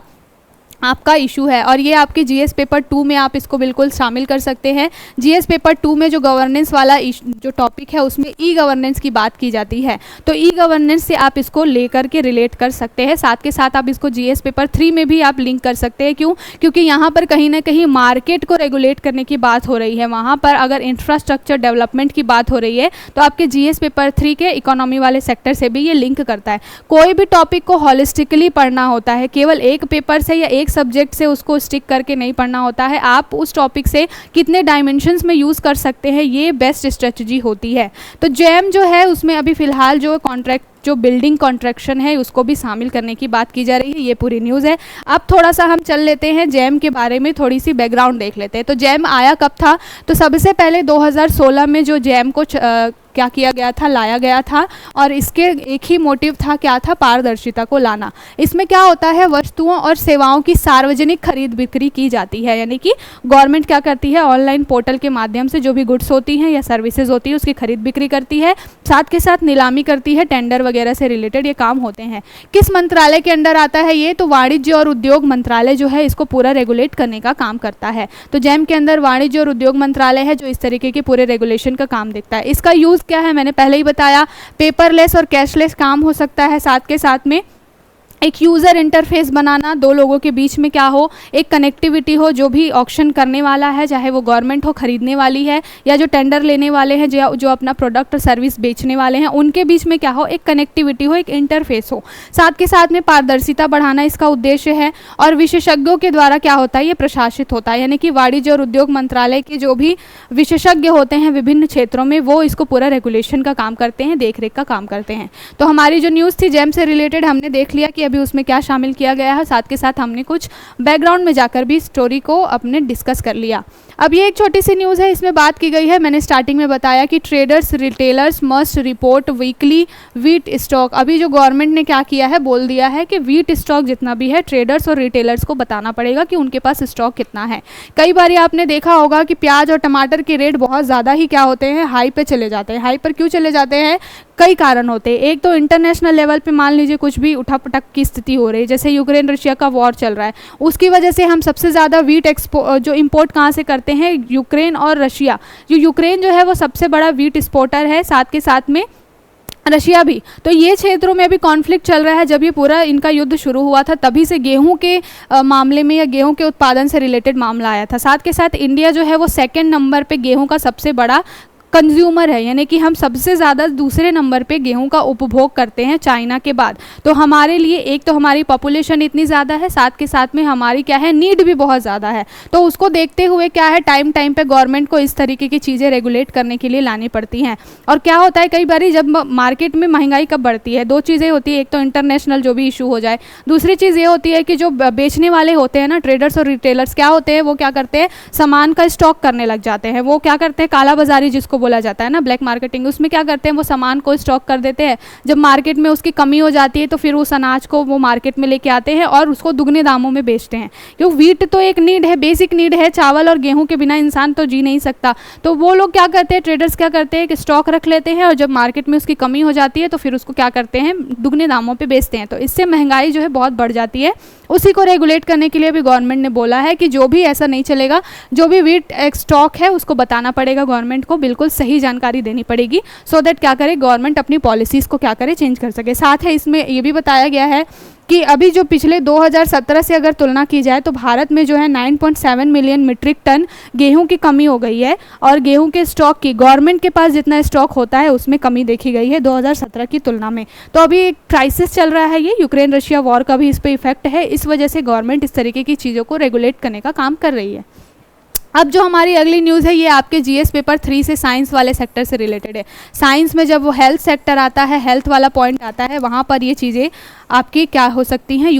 आपका इशू है और ये आपके जीएस पेपर 2 में आप इसको बिल्कुल शामिल कर सकते हैं। जीएस पेपर 2 में जो गवर्नेंस वाला जो टॉपिक है उसमें गवर्नेंस की बात की जाती है, तो गवर्नेंस से आप इसको लेकर के रिलेट कर सकते हैं। साथ के साथ आप इसको जीएस पेपर 3 में भी आप लिंक कर सकते हैं। क्यों? क्योंकि यहाँ पर कहीं ना कहीं मार्केट को रेगुलेट करने की बात हो रही है। वहाँ पर अगर इंफ्रास्ट्रक्चर डेवलपमेंट की बात हो रही है तो आपके जीएस पेपर 3 के इकोनॉमी वाले सेक्टर से भी ये लिंक करता है। कोई भी टॉपिक को हॉलिस्टिकली पढ़ना होता है, केवल एक पेपर से या एक सब्जेक्ट से उसको स्टिक करके नहीं पढ़ना होता है। आप उस टॉपिक से कितने डायमेंशंस में यूज़ कर सकते हैं, ये बेस्ट स्ट्रेटजी होती है। तो जेम जो है उसमें अभी फ़िलहाल जो कॉन्ट्रैक्ट जो बिल्डिंग कॉन्ट्रैक्शन है उसको भी शामिल करने की बात की जा रही है। ये पूरी न्यूज़ है। अब थोड़ा सा हम चल लेते हैं जेम के बारे में, थोड़ी सी बैकग्राउंड देख लेते हैं। तो जेम आया कब था? तो सबसे पहले 2016 में जो जेम को क्या किया गया था, लाया गया था, और इसके एक ही मोटिव था, क्या था, पारदर्शिता को लाना। इसमें क्या होता है, वस्तुओं और सेवाओं की सार्वजनिक खरीद बिक्री की जाती है, यानी कि गवर्नमेंट क्या करती है, ऑनलाइन पोर्टल के माध्यम से जो भी गुड्स होती हैं या सर्विसेज होती है उसकी खरीद बिक्री करती है, साथ के साथ नीलामी करती है, टेंडर वगैरह से रिलेटेड ये काम होते हैं। किस मंत्रालय के अंडर आता है ये, तो वाणिज्य और उद्योग मंत्रालय जो है इसको पूरा रेगुलेट करने का काम करता है। तो जेम के अंदर वाणिज्य और उद्योग मंत्रालय है जो इस तरीके के पूरे रेगुलेशन का काम देखता है। इसका यूज़ क्या है, मैंने पहले ही बताया, पेपरलेस और कैशलेस काम हो सकता है, साथ के साथ में एक यूज़र इंटरफेस बनाना, दो लोगों के बीच में क्या हो, एक कनेक्टिविटी हो, जो भी ऑक्शन करने वाला है, चाहे वो गवर्नमेंट हो खरीदने वाली है या जो टेंडर लेने वाले हैं, जो अपना प्रोडक्ट और सर्विस बेचने वाले हैं, उनके बीच में क्या हो, एक कनेक्टिविटी हो, एक इंटरफेस हो। साथ के साथ में पारदर्शिता बढ़ाना इसका उद्देश्य है, और विशेषज्ञों के द्वारा क्या होता है, ये प्रशासित होता है, यानी कि वाणिज्य और उद्योग मंत्रालय के जो भी विशेषज्ञ होते हैं विभिन्न क्षेत्रों में, वो इसको पूरा रेगुलेशन का काम करते हैं, देखरेख का काम करते हैं। तो हमारी जो न्यूज़ थी जेम से रिलेटेड, हमने देख लिया कि अभी उसमें क्या शामिल किया गया है, साथ के साथ हमने कुछ बैकग्राउंड में जाकर भी स्टोरी को अपने डिस्कस कर लिया। अब ये एक छोटी सी न्यूज़ है, इसमें बात की गई है, मैंने स्टार्टिंग में बताया कि traders retailers must report weekly wheat stock. अभी जो गवर्नमेंट ने क्या किया है, बोल दिया है कि वीट स्टॉक जितना भी है ट्रेडर्स और रिटेलर्स को बताना पड़ेगा कि उनके पास स्टॉक कितना है। कई बार आपने देखा होगा कि प्याज और टमाटर के रेट बहुत ज़्यादा ही क्या होते हैं, हाई पे चले जाते हैं। हाई पर क्यों चले जाते हैं, कई कारण होते हैं। एक तो इंटरनेशनल लेवल पे मान लीजिए कुछ भी उठापटक की स्थिति हो रही है, जैसे यूक्रेन रशिया का वॉर चल रहा है, उसकी वजह से हम सबसे ज़्यादा वीट जो इंपोर्ट कहाँ से करते हैं, यूक्रेन और रशिया। जो यूक्रेन जो है वो सबसे बड़ा वीट एक्सपोर्टर है, साथ के साथ में रशिया भी। तो ये क्षेत्रों में भी कॉन्फ्लिक्ट चल रहा है। जब ये पूरा इनका युद्ध शुरू हुआ था तभी से गेहूं के मामले में या गेहूं के उत्पादन से रिलेटेड मामला आया था। साथ के साथ इंडिया जो है वो सेकंड नंबर पे गेहूं का सबसे बड़ा कंज्यूमर है, यानी कि हम सबसे ज़्यादा दूसरे नंबर पे गेहूं का उपभोग करते हैं चाइना के बाद। तो हमारे लिए एक तो हमारी पॉपुलेशन इतनी ज़्यादा है, साथ के साथ में हमारी क्या है, नीड भी बहुत ज़्यादा है। तो उसको देखते हुए क्या है, टाइम टाइम पे गवर्नमेंट को इस तरीके की चीज़ें रेगुलेट करने के लिए लानी पड़ती हैं। और क्या होता है, कई बार जब मार्केट में महंगाई कब बढ़ती है, दो चीज़ें होती है, एक तो इंटरनेशनल जो भी इशू हो जाए, दूसरी चीज़ ये होती है कि जो बेचने वाले होते हैं ना, ट्रेडर्स और रिटेलर्स, क्या होते हैं, वो क्या करते हैं, सामान का स्टॉक करने लग जाते हैं। वो क्या करते हैं, काला बाजारी जिसको बोला जाता है ना, ब्लैक मार्केटिंग, उसमें क्या करते हैं, वो सामान को स्टॉक कर देते हैं। जब मार्केट में उसकी कमी हो जाती है तो फिर उस अनाज को वो मार्केट में लेके आते हैं और उसको दुगने दामों में बेचते हैं। क्योंकि वीट तो एक नीड है, बेसिक नीड है, चावल और गेहूं के बिना इंसान तो जी नहीं सकता। तो वो लोग क्या करते हैं, ट्रेडर्स क्या करते हैं कि स्टॉक रख लेते हैं और जब मार्केट में उसकी कमी हो जाती है तो फिर उसको क्या करते हैं, दुगने दामों पर बेचते हैं। तो इससे महंगाई जो है बहुत बढ़ जाती है। उसी को रेगुलेट करने के लिए भी गवर्नमेंट ने बोला है कि जो भी ऐसा नहीं चलेगा, जो भी वीट स्टॉक है उसको बताना पड़ेगा गवर्नमेंट को, बिल्कुल सही जानकारी देनी पड़ेगी, सो दैट क्या करे, गवर्नमेंट अपनी पॉलिसीज़ को क्या करे, चेंज कर सके। साथ है इसमें ये भी बताया गया है कि अभी जो पिछले 2017 से अगर तुलना की जाए तो भारत में जो है 9.7 मिलियन मीट्रिक टन गेहूं की कमी हो गई है, और गेहूं के स्टॉक की गवर्नमेंट के पास जितना स्टॉक होता है उसमें कमी देखी गई है 2017 की तुलना में। तो अभी एक क्राइसिस चल रहा है, ये यूक्रेन रशिया वॉर का भी इस पर इफेक्ट है। इस वजह से गवर्नमेंट इस तरीके की चीज़ों को रेगुलेट करने का काम कर रही है। अब जो हमारी अगली न्यूज़ है ये आपके जीएस पेपर 3 से साइंस वाले सेक्टर से रिलेटेड है। साइंस में जब वो हेल्थ सेक्टर आता है, हेल्थ वाला पॉइंट आता है, वहाँ पर ये चीज़ें आपकी क्या हो सकती हैं,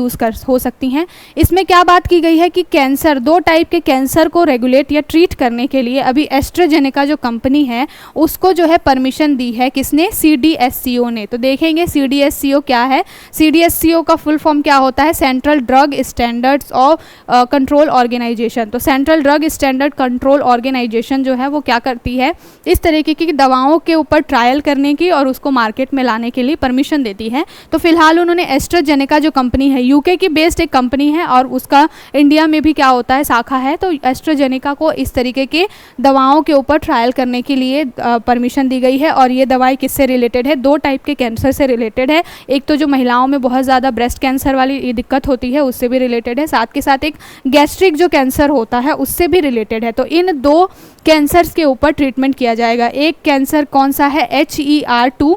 हो सकती हैं। इसमें क्या बात की गई है कि कैंसर, 2 टाइप के कैंसर को रेगुलेट या ट्रीट करने के लिए अभी एस्ट्राजेनेका जो कंपनी है उसको जो है परमिशन दी है, किसने, CDSCO ने। तो देखेंगे CDSCO क्या है। CDSCO का फुल फॉर्म क्या होता है, central drug standards of control organisation. तो central drug standard control organisation जो है वो क्या करती है, इस तरीके की दवाओं के ऊपर ट्रायल करने की और उसको मार्केट में लाने के लिए परमिशन देती है। तो फिलहाल उन्होंने एस्ट्राजेनेका जो कंपनी है, यूके की बेस्ड एक कंपनी है और उसका इंडिया में भी क्या होता है, शाखा है। तो एस्ट्राजेनेका को इस तरीके के दवाओं के ऊपर ट्रायल करने के लिए परमिशन दी गई है। और ये दवाई किससे रिलेटेड है, 2 टाइप के कैंसर से रिलेटेड है। एक तो जो महिलाओं में बहुत ज़्यादा ब्रेस्ट कैंसर वाली ये दिक्कत होती है उससे भी रिलेटेड है, साथ के साथ एक गैस्ट्रिक जो कैंसर होता है उससे भी रिलेटेड है। तो इन 2 कैंसर्स के ऊपर ट्रीटमेंट किया जाएगा। एक कैंसर कौन सा है, HER2,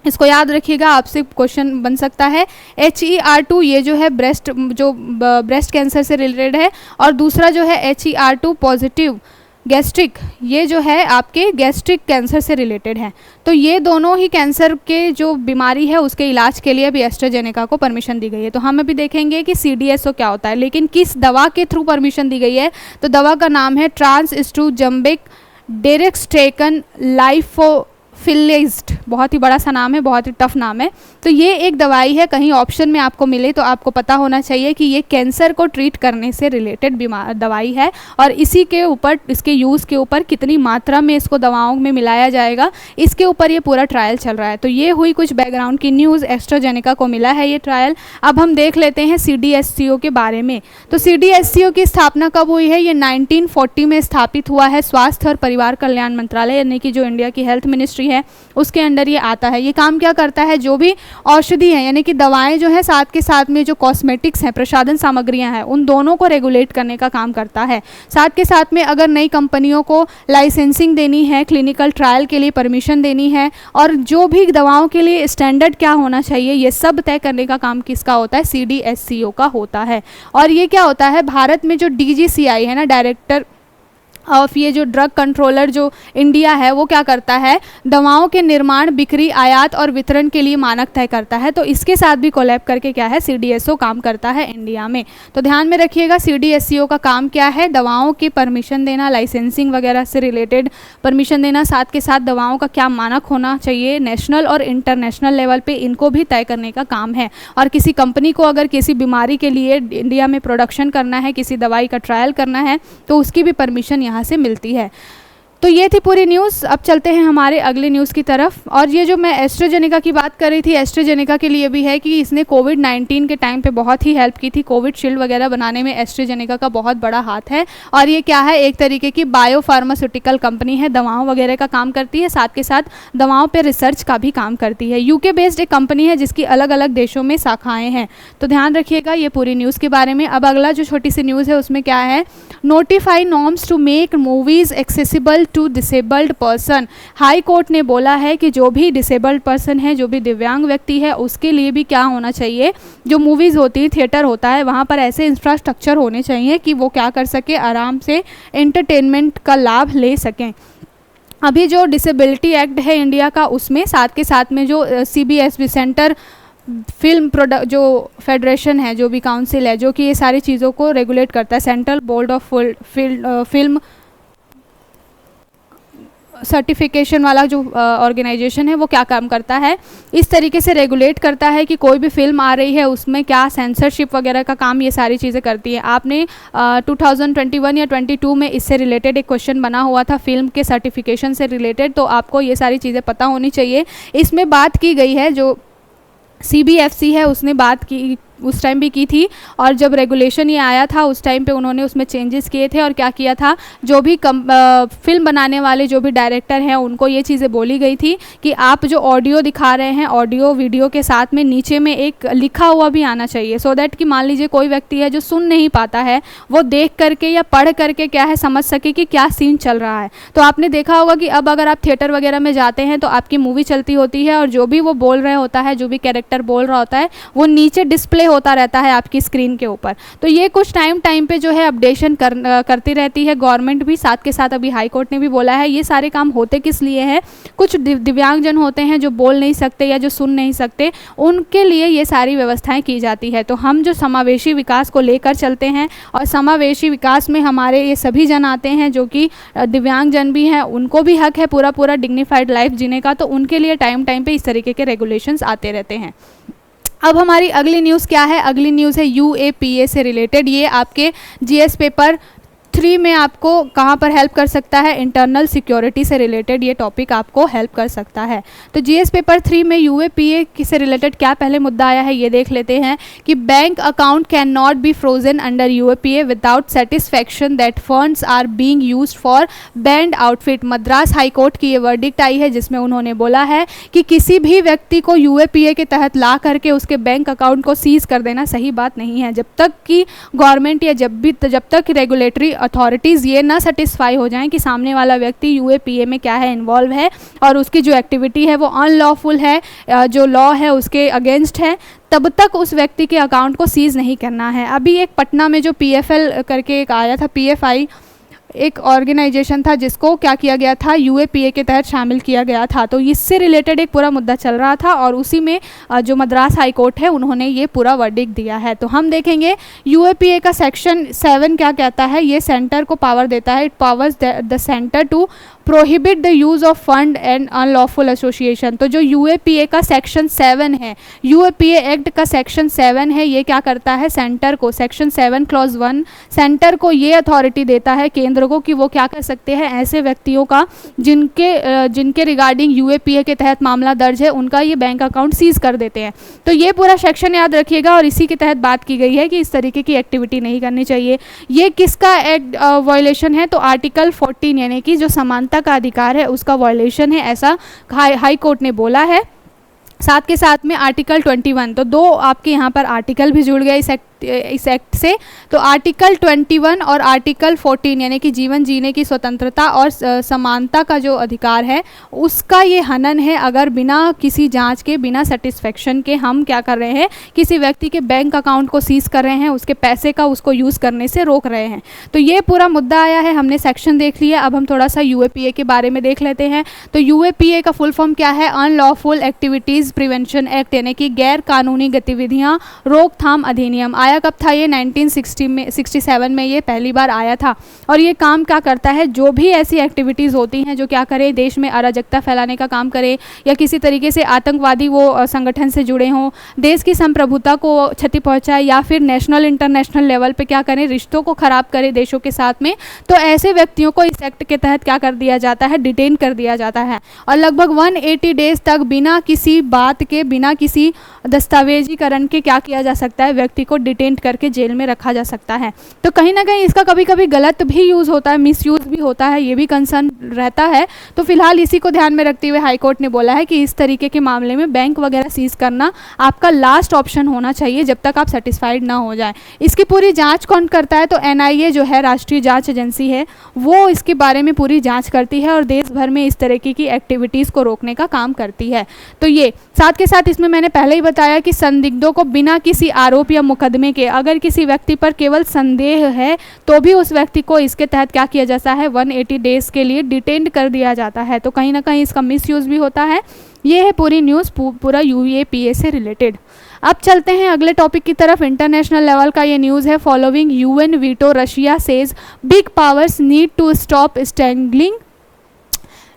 इसको याद रखिएगा, आपसे क्वेश्चन बन सकता है। HER2 ये जो है ब्रेस्ट कैंसर से रिलेटेड है, और दूसरा जो है HER2 पॉजिटिव गैस्ट्रिक, ये जो है आपके गैस्ट्रिक कैंसर से रिलेटेड है। तो ये दोनों ही कैंसर के जो बीमारी है उसके इलाज के लिए भी एस्ट्राजेनेका को परमिशन दी गई है। तो हम अभी देखेंगे कि CDSO क्या होता है, लेकिन किस दवा के थ्रू परमिशन दी गई है। तो दवा का नाम है ट्रांसस्ट्रूजम्बिक डेरेक्सटेकन एनाफिलिज्ड, बहुत ही बड़ा सा नाम है, बहुत ही टफ नाम है। तो ये एक दवाई है, कहीं ऑप्शन में आपको मिले तो आपको पता होना चाहिए कि ये कैंसर को ट्रीट करने से रिलेटेड दवाई है, और इसी के ऊपर, इसके यूज़ के ऊपर कितनी मात्रा में इसको दवाओं में मिलाया जाएगा, इसके ऊपर ये पूरा ट्रायल चल रहा है। तो ये हुई कुछ बैकग्राउंड की न्यूज़, एस्ट्राजेनेका को मिला है ये ट्रायल। अब हम देख लेते हैं CDSCO के बारे में। तो CDSCO की स्थापना कब हुई है? ये 1940 में स्थापित हुआ है। स्वास्थ्य और परिवार कल्याण मंत्रालय, यानी कि जो इंडिया की हेल्थ मिनिस्ट्री है उसके अंडर ये आता है। ये काम क्या करता है? जो भी औषधि है, यानी कि दवाएं जो है, साथ के साथ में जो कॉस्मेटिक्स हैं, प्रसाधन सामग्रियां हैं, उन दोनों को रेगुलेट करने का काम करता है। साथ के साथ में अगर नई कंपनियों को लाइसेंसिंग देनी है, क्लिनिकल ट्रायल के लिए परमिशन देनी है, और जो भी दवाओं के लिए स्टैंडर्ड क्या होना चाहिए, ये सब तय करने का काम किसका होता है? CDSCO का होता है। और ये क्या होता है? भारत में जो DGCI है ना, डायरेक्टर ऑफ ये जो ड्रग कंट्रोलर जो इंडिया है, वो क्या करता है? दवाओं के निर्माण, बिक्री, आयात और वितरण के लिए मानक तय करता है। तो इसके साथ भी कोलैब करके क्या है? CDSCO काम करता है इंडिया में। तो ध्यान में रखिएगा, CDSCO का काम क्या है? दवाओं की परमिशन देना, लाइसेंसिंग वगैरह से रिलेटेड परमिशन देना, साथ के साथ दवाओं का क्या मानक होना चाहिए नेशनल और इंटरनेशनल लेवल पे, इनको भी तय करने का काम है। और किसी कंपनी को अगर किसी बीमारी के लिए इंडिया में प्रोडक्शन करना है, किसी दवाई का ट्रायल करना है, तो उसकी भी परमिशन यहाँ से मिलती है। तो ये थी पूरी न्यूज़। अब चलते हैं हमारे अगले न्यूज़ की तरफ। और ये जो मैं एस्ट्राजेनेका की बात कर रही थी, एस्ट्राजेनेका के लिए भी है कि इसने कोविड-19 के टाइम पे बहुत ही हेल्प की थी। कोविड शील्ड वगैरह बनाने में एस्ट्राजेनेका का बहुत बड़ा हाथ है। और ये क्या है? एक तरीके की बायो फार्मास्यूटिकल कंपनी है, दवाओं वगैरह का काम करती है, साथ के साथ दवाओं पर रिसर्च का भी काम करती है। UK बेस्ड एक कंपनी है जिसकी अलग अलग देशों में शाखाएँ हैं। तो ध्यान रखिएगा ये पूरी न्यूज़ के बारे में। अब अगला जो छोटी सी न्यूज़ है उसमें क्या है? Notify norms to make movies accessible to disabled person. High court ने बोला है कि जो भी डिसेबल्ड पर्सन है, जो भी दिव्यांग व्यक्ति है, उसके लिए भी क्या होना चाहिए? जो मूवीज़ होती है, थिएटर होता है, वहाँ पर ऐसे इंफ्रास्ट्रक्चर होने चाहिए कि वो क्या कर सके? आराम से एंटरटेनमेंट का लाभ ले सकें। अभी जो डिसेबिलिटी एक्ट है इंडिया का, उसमें साथ के साथ में जो CBSB सेंटर फिल्म प्रोडक्ट जो फेडरेशन है, जो भी काउंसिल है, जो कि ये सारी चीज़ों को रेगुलेट करता है, central board of film certification वाला जो ऑर्गेनाइजेशन है, वो क्या काम करता है? इस तरीके से रेगुलेट करता है कि कोई भी फिल्म आ रही है उसमें क्या सेंसरशिप वगैरह का काम ये सारी चीज़ें करती है। आपने 2021 या 22 में इससे रिलेटेड एक क्वेश्चन बना हुआ था फिल्म के सर्टिफिकेशन से रिलेटेड, तो आपको ये सारी चीज़ें पता होनी चाहिए। इसमें बात की गई है, जो CBFC है उसने बात की, उस टाइम भी की थी, और जब रेगुलेशन ये आया था उस टाइम पे उन्होंने उसमें चेंजेस किए थे। और क्या किया था? जो भी फिल्म बनाने वाले जो भी डायरेक्टर हैं, उनको ये चीज़ें बोली गई थी कि आप जो ऑडियो दिखा रहे हैं, ऑडियो वीडियो के साथ में नीचे में एक लिखा हुआ भी आना चाहिए, सो दैट कि मान लीजिए कोई व्यक्ति है जो सुन नहीं पाता है, वो देख करके या पढ़ करके क्या है, समझ सके कि क्या सीन चल रहा है। तो आपने देखा होगा कि अब अगर आप थिएटर वगैरह में जाते हैं तो आपकी मूवी चलती होती है, और जो भी वो बोल रहे होता है, जो भी कैरेक्टर बोल रहा होता है, वो नीचे डिस्प्ले होता रहता है आपकी स्क्रीन के ऊपर। तो ये कुछ टाइम पे जो है अपडेशन करती रहती है गवर्नमेंट भी, साथ के साथ अभी हाई कोर्ट ने भी बोला है। ये सारे काम होते किस लिए हैं? कुछ दिव्यांगजन होते हैं जो बोल नहीं सकते या जो सुन नहीं सकते, उनके लिए ये सारी व्यवस्थाएं की जाती है। तो हम जो समावेशी विकास को लेकर चलते हैं, और समावेशी विकास में हमारे ये सभी जन आते हैं जो कि दिव्यांगजन भी हैं, उनको भी हक है पूरा डिग्निफाइड लाइफ जीने का। तो उनके लिए टाइम पे इस तरीके के रेगुलेशंस आते रहते हैं। अब हमारी अगली न्यूज़ क्या है? अगली न्यूज़ है UAPA से रिलेटेड। ये आपके GS पेपर 3 में आपको कहाँ पर हेल्प कर सकता है? इंटरनल सिक्योरिटी से रिलेटेड ये टॉपिक आपको हेल्प कर सकता है। तो GS पेपर 3 में UAPA से रिलेटेड क्या पहले मुद्दा आया है, ये देख लेते हैं कि bank account can not be frozen under UAPA without satisfaction that funds are being used for banned outfit. Madras high court की ये वर्डिक्ट आई है, जिसमें उन्होंने बोला है कि किसी भी व्यक्ति को UAPA के तहत ला करके उसके बैंक अकाउंट को सीज कर देना सही बात नहीं है। जब तक कि गवर्नमेंट या जब तक रेगुलेटरी अथॉरिटीज़ ये ना सेटिस्फाई हो जाएं कि सामने वाला व्यक्ति UAPA में क्या है, इन्वॉल्व है, और उसकी जो एक्टिविटी है वो अनलॉफुल है, जो लॉ है उसके अगेंस्ट है, तब तक उस व्यक्ति के अकाउंट को सीज नहीं करना है। अभी एक पटना में जो PFL करके एक आया था, PFI एक ऑर्गेनाइजेशन था जिसको क्या किया गया था, UAPA के तहत शामिल किया गया था। तो इससे रिलेटेड एक पूरा मुद्दा चल रहा था, और उसी में जो मद्रास हाई कोर्ट है उन्होंने ये पूरा वर्डिक्ट दिया है। तो हम देखेंगे UAPA का सेक्शन 7 क्या कहता है। ये सेंटर को पावर देता है, it powers the centre to prohibit the use of fund and unlawful association. तो जो यूएपीए का सेक्शन 7 है, यूएपीए एक्ट का सेक्शन 7 है, ये क्या करता है, सेंटर को, सेक्शन 7 क्लॉज 1 सेंटर को ये अथॉरिटी देता है केंद्र को कि वो क्या कर सकते हैं, ऐसे व्यक्तियों का जिनके रिगार्डिंग यूएपीए के तहत मामला दर्ज है, उनका ये बैंक अकाउंट सीज कर देते हैं। तो ये पूरा सेक्शन याद रखिएगा और इसी के तहत बात की गई है कि इस तरीके की एक्टिविटी नहीं करनी चाहिए। ये किसका एक्ट वायलेशन है, तो आर्टिकल 14 यानी कि जो समानता का अधिकार है उसका वायलेशन है, ऐसा हाई कोर्ट ने बोला है। साथ के साथ में आर्टिकल 21, तो दो आपके यहाँ पर आर्टिकल भी जुड़ गए इस एक्ट से। तो आर्टिकल 21 और आर्टिकल 14 यानी कि जीवन जीने की स्वतंत्रता और समानता का जो अधिकार है उसका ये हनन है, अगर बिना किसी जांच के, बिना सेटिस्फेक्शन के हम क्या कर रहे हैं, किसी व्यक्ति के बैंक अकाउंट को सीज कर रहे हैं, उसके पैसे का उसको यूज़ करने से रोक रहे हैं। तो ये पूरा मुद्दा आया है, हमने सेक्शन देख लिया। अब हम थोड़ा सा यूएपीए के बारे में देख लेते हैं। तो यूएपीए का फुल फॉर्म क्या है, अनलॉफुल एक्टिविटीज़ प्रिवेंशन एक्ट, यानी कि गैर कानूनी गतिविधियाँ रोकथाम अधिनियम। आया कब था ये, 1967 में ये पहली बार आया था। और ये काम क्या करता है, जो भी ऐसी एक्टिविटीज़ होती हैं जो क्या करें, देश में अराजकता फैलाने का काम करे या किसी तरीके से आतंकवादी वो संगठन से जुड़े हों, देश की संप्रभुता को क्षति पहुंचाए या फिर नेशनल इंटरनेशनल लेवल पे क्या करें, रिश्तों को ख़राब करे देशों के साथ में, तो ऐसे व्यक्तियों को इस एक्ट के तहत क्या कर दिया जाता है, डिटेन कर दिया जाता है। और लगभग 180 डेज तक बिना किसी बात के, बिना किसी दस्तावेजीकरण के क्या किया जा सकता है, व्यक्ति को डिटेन करके जेल में रखा जा सकता है। तो कहीं ना कहीं इसका कभी कभी गलत भी यूज़ होता है, मिसयूज़ भी होता है, ये भी कंसर्न रहता है। तो फिलहाल इसी को ध्यान में रखते हुए हाई कोर्ट ने बोला है कि इस तरीके के मामले में बैंक वगैरह सीज करना आपका लास्ट ऑप्शन होना चाहिए जब तक आप सेटिस्फाइड ना हो जाए। इसकी पूरी जांच कौन करता है, तो एनआईए जो है, राष्ट्रीय जांच एजेंसी है, वो इसके बारे में पूरी जांच करती है और देश भर में इस तरीके की एक्टिविटीज़ को रोकने का काम करती है। तो ये साथ के साथ इसमें मैंने पहले ही बताया कि संदिग्धों को बिना किसी आरोप या मुकदमे के, अगर किसी व्यक्ति पर केवल संदेह है तो भी उस व्यक्ति को इसके तहत क्या किया जाता है, 180 डेज के लिए डिटेन कर दिया जाता है। तो कहीं ना कहीं इसका मिसयूज़ भी होता है। ये है पूरी न्यूज़ पूरा यूएपीए से रिलेटेड। अब चलते हैं अगले टॉपिक की तरफ। इंटरनेशनल लेवल का ये न्यूज़ है, following UN veto Russia says big powers need to stop strangling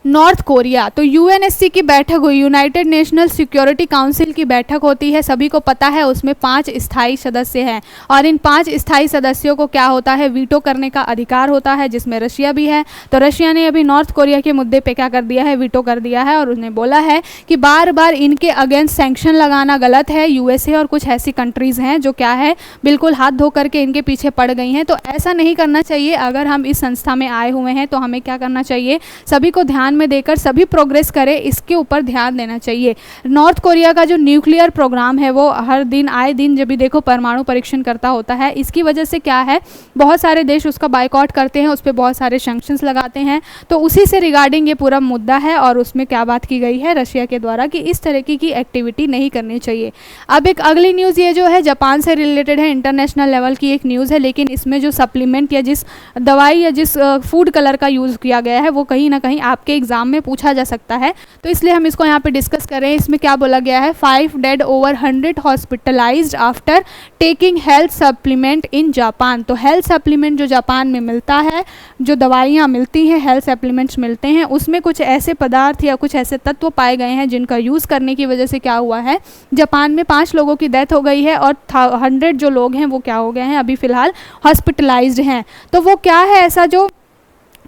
North Korea. तो यूएनएससी की बैठक हुई, यूनाइटेड नेशनल सिक्योरिटी काउंसिल की बैठक होती है, सभी को पता है। उसमें 5 स्थायी सदस्य हैं और इन 5 स्थायी सदस्यों को क्या होता है, वीटो करने का अधिकार होता है, जिसमें रशिया भी है। तो रशिया ने अभी नॉर्थ कोरिया के मुद्दे पे क्या कर दिया है, वीटो कर दिया है और उसने बोला है कि बार बार इनके अगेंस्ट सैंक्शन लगाना गलत है। यूएसए और कुछ ऐसी कंट्रीज़ हैं जो क्या है, बिल्कुल हाथ धो करके इनके पीछे पड़ गई हैं। तो ऐसा नहीं करना चाहिए। अगर हम इस संस्था में आए हुए हैं तो हमें क्या करना चाहिए, सभी को ध्यान में देकर सभी प्रोग्रेस करें, इसके ऊपर ध्यान देना चाहिए। नॉर्थ कोरिया का जो न्यूक्लियर प्रोग्राम है वो हर दिन आए दिन जब भी देखो परमाणु परीक्षण करता होता है। इसकी वजह से क्या है, बहुत सारे देश उसका बायकॉट करते हैं, उस पर बहुत सारे सैंक्शंस लगाते हैं। तो उसी से रिगार्डिंग ये पूरा मुद्दा है और उसमें क्या बात की गई है रशिया के द्वारा कि इस तरीके की एक्टिविटी नहीं करनी चाहिए। अब एक अगली न्यूज़ ये जो है जापान से रिलेटेड है, इंटरनेशनल लेवल की एक न्यूज़ है, लेकिन इसमें जो सप्लीमेंट या जिस दवाई या जिस फूड कलर का यूज़ किया गया है वो कहीं ना कहीं आपके एग्जाम में पूछा जा सकता है। तो इसलिए हम इसको यहाँ पे डिस्कस कर रहे हैं। इसमें क्या बोला गया है, 5 dead over 100 hospitalised after taking health supplement in Japan. तो हेल्थ सप्लीमेंट जो जापान में मिलता है, जो दवाइयाँ मिलती हैं, हेल्थ सप्लीमेंट्स मिलते हैं, उसमें कुछ ऐसे पदार्थ या कुछ ऐसे तत्व पाए गए हैं जिनका यूज़ करने की वजह से क्या हुआ है, जापान में 5 लोगों की डेथ हो गई है और 100 जो लोग हैं वो क्या हो गए हैं, अभी फ़िलहाल हॉस्पिटलाइज्ड हैं। तो वो क्या है ऐसा, जो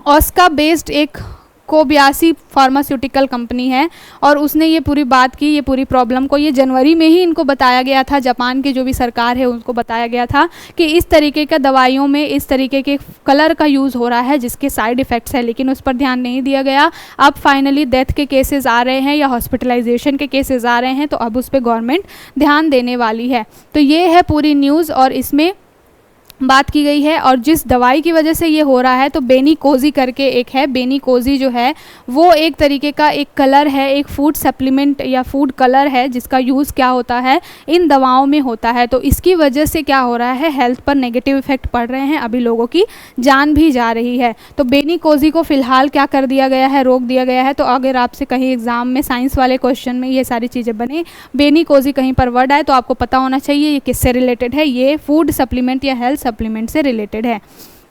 ऑस्का बेस्ड एक कोबयासी फार्मास्यूटिकल कंपनी है और उसने ये पूरी बात की, ये पूरी प्रॉब्लम को ये जनवरी में ही इनको बताया गया था, जापान की जो भी सरकार है उनको बताया गया था कि इस तरीके का दवाइयों में इस तरीके के कलर का यूज़ हो रहा है जिसके साइड इफ़ेक्ट्स है, लेकिन उस पर ध्यान नहीं दिया गया। अब फाइनली डेथ के केसेस आ रहे हैं या हॉस्पिटलाइजेशन के केसेस आ रहे हैं, तो अब उस पर गवर्नमेंट ध्यान देने वाली है। तो ये है पूरी न्यूज़ और इसमें बात की गई है। और जिस दवाई की वजह से ये हो रहा है, तो बेनिकोजी करके एक है, बेनिकोजी जो है वो एक तरीके का एक कलर है, एक फूड सप्लीमेंट या फूड कलर है जिसका यूज़ क्या होता है, इन दवाओं में होता है। तो इसकी वजह से क्या हो रहा है, हेल्थ पर नेगेटिव इफेक्ट पड़ रहे हैं, अभी लोगों की जान भी जा रही है। तो बेनिकोजी को फ़िलहाल क्या कर दिया गया है, रोक दिया गया है। तो अगर आपसे कहीं एग्ज़ाम में साइंस वाले क्वेश्चन में ये सारी चीज़ें बने, बेनिकोजी कहीं पर वर्ड आए, तो आपको पता होना चाहिए ये किससे रिलेटेड है, ये फूड सप्लीमेंट या हेल्थ सप्लीमेंट से रिलेटेड है।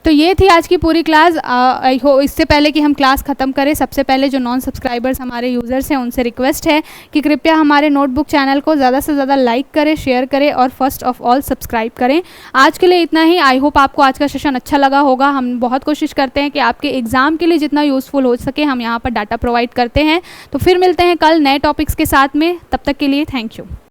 तो ये थी आज की पूरी क्लास। आई हो इससे पहले कि हम क्लास ख़त्म करें, सबसे पहले जो नॉन सब्सक्राइबर्स हमारे यूज़र्स हैं उनसे रिक्वेस्ट है कि कृपया हमारे नोटबुक चैनल को ज़्यादा से ज़्यादा लाइक करें, शेयर करें और फर्स्ट ऑफ ऑल सब्सक्राइब करें। आज के लिए इतना ही। आई होप आपको आज का सेशन अच्छा लगा होगा। हम बहुत कोशिश करते हैं कि आपके एग्ज़ाम के लिए जितना यूज़फुल हो सके हम यहाँ पर डाटा प्रोवाइड करते हैं। तो फिर मिलते हैं कल नए टॉपिक्स के साथ में। तब तक के लिए थैंक यू।